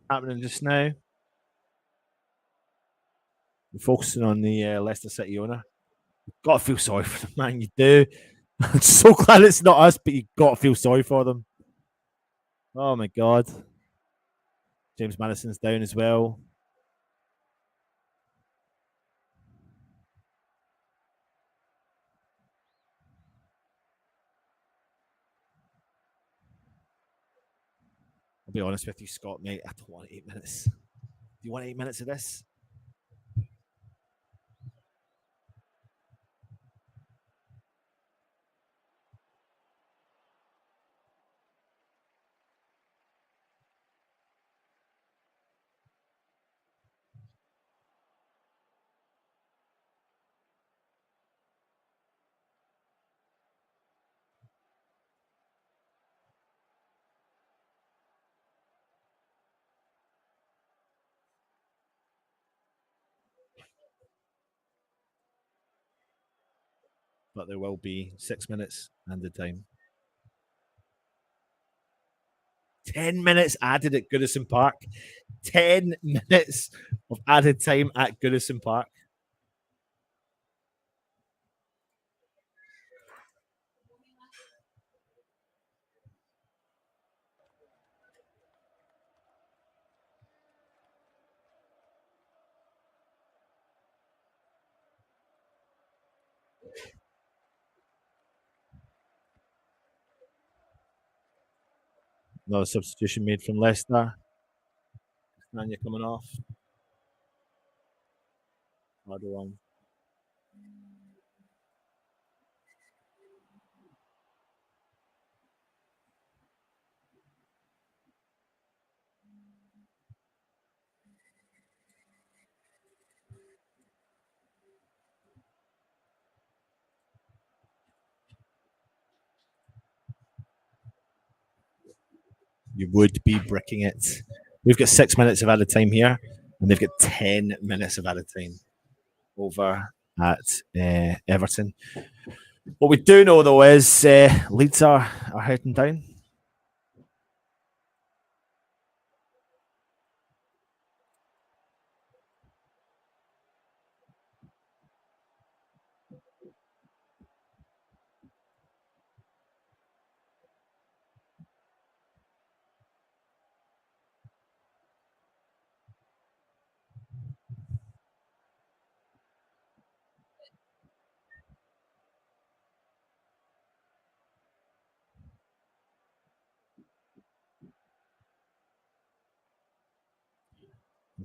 S1: Happening just now. We're focusing on the Leicester City owner. You've got to feel sorry for them, man. You do. I'm so glad it's not us, but you got to feel sorry for them. Oh my god. James Madison's down as well. I'll be honest with you, Scott, mate. I don't want 8 minutes. Do you want 8 minutes of this? But there will be 6 minutes and the time. 10 minutes added at Goodison Park. 10 minutes of added time at Goodison Park. Another substitution made from Leicester. Nanya coming off. Harder one. You would be bricking it. We've got 6 minutes of added time here, and they've got 10 minutes of added time over at Everton. What we do know, though, is Leeds are heading down.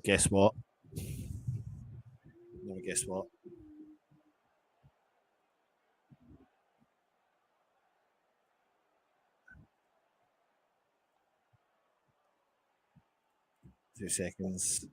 S1: Guess what? No, guess what? Two seconds.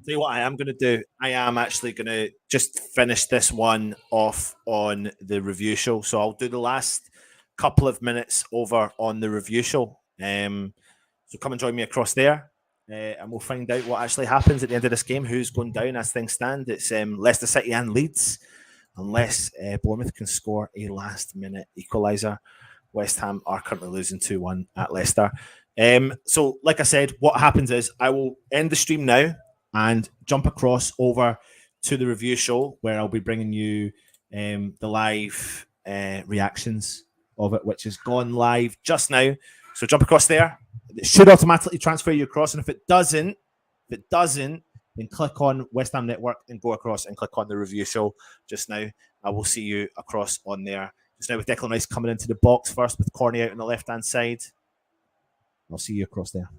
S1: Tell you what I am going to do. I am actually going to just finish this one off on the review show. So I'll do the last couple of minutes over on the review show. So come and join me across there, and we'll find out what actually happens at the end of this game. Who's going down as things stand? It's Leicester City and Leeds, unless Bournemouth can score a last-minute equaliser. West Ham are currently losing 2-1 at Leicester. So, like I said, what happens is I will end the stream now and jump across over to the review show where I'll be bringing you the live reactions of it, which has gone live just now. So jump across there. It should automatically transfer you across, and if it doesn't, then click on West Ham Network and go across and click on the review show just now. I will see you across on there. Just now with Declan Rice coming into the box first with Corny out on the left-hand side. I'll see you across there.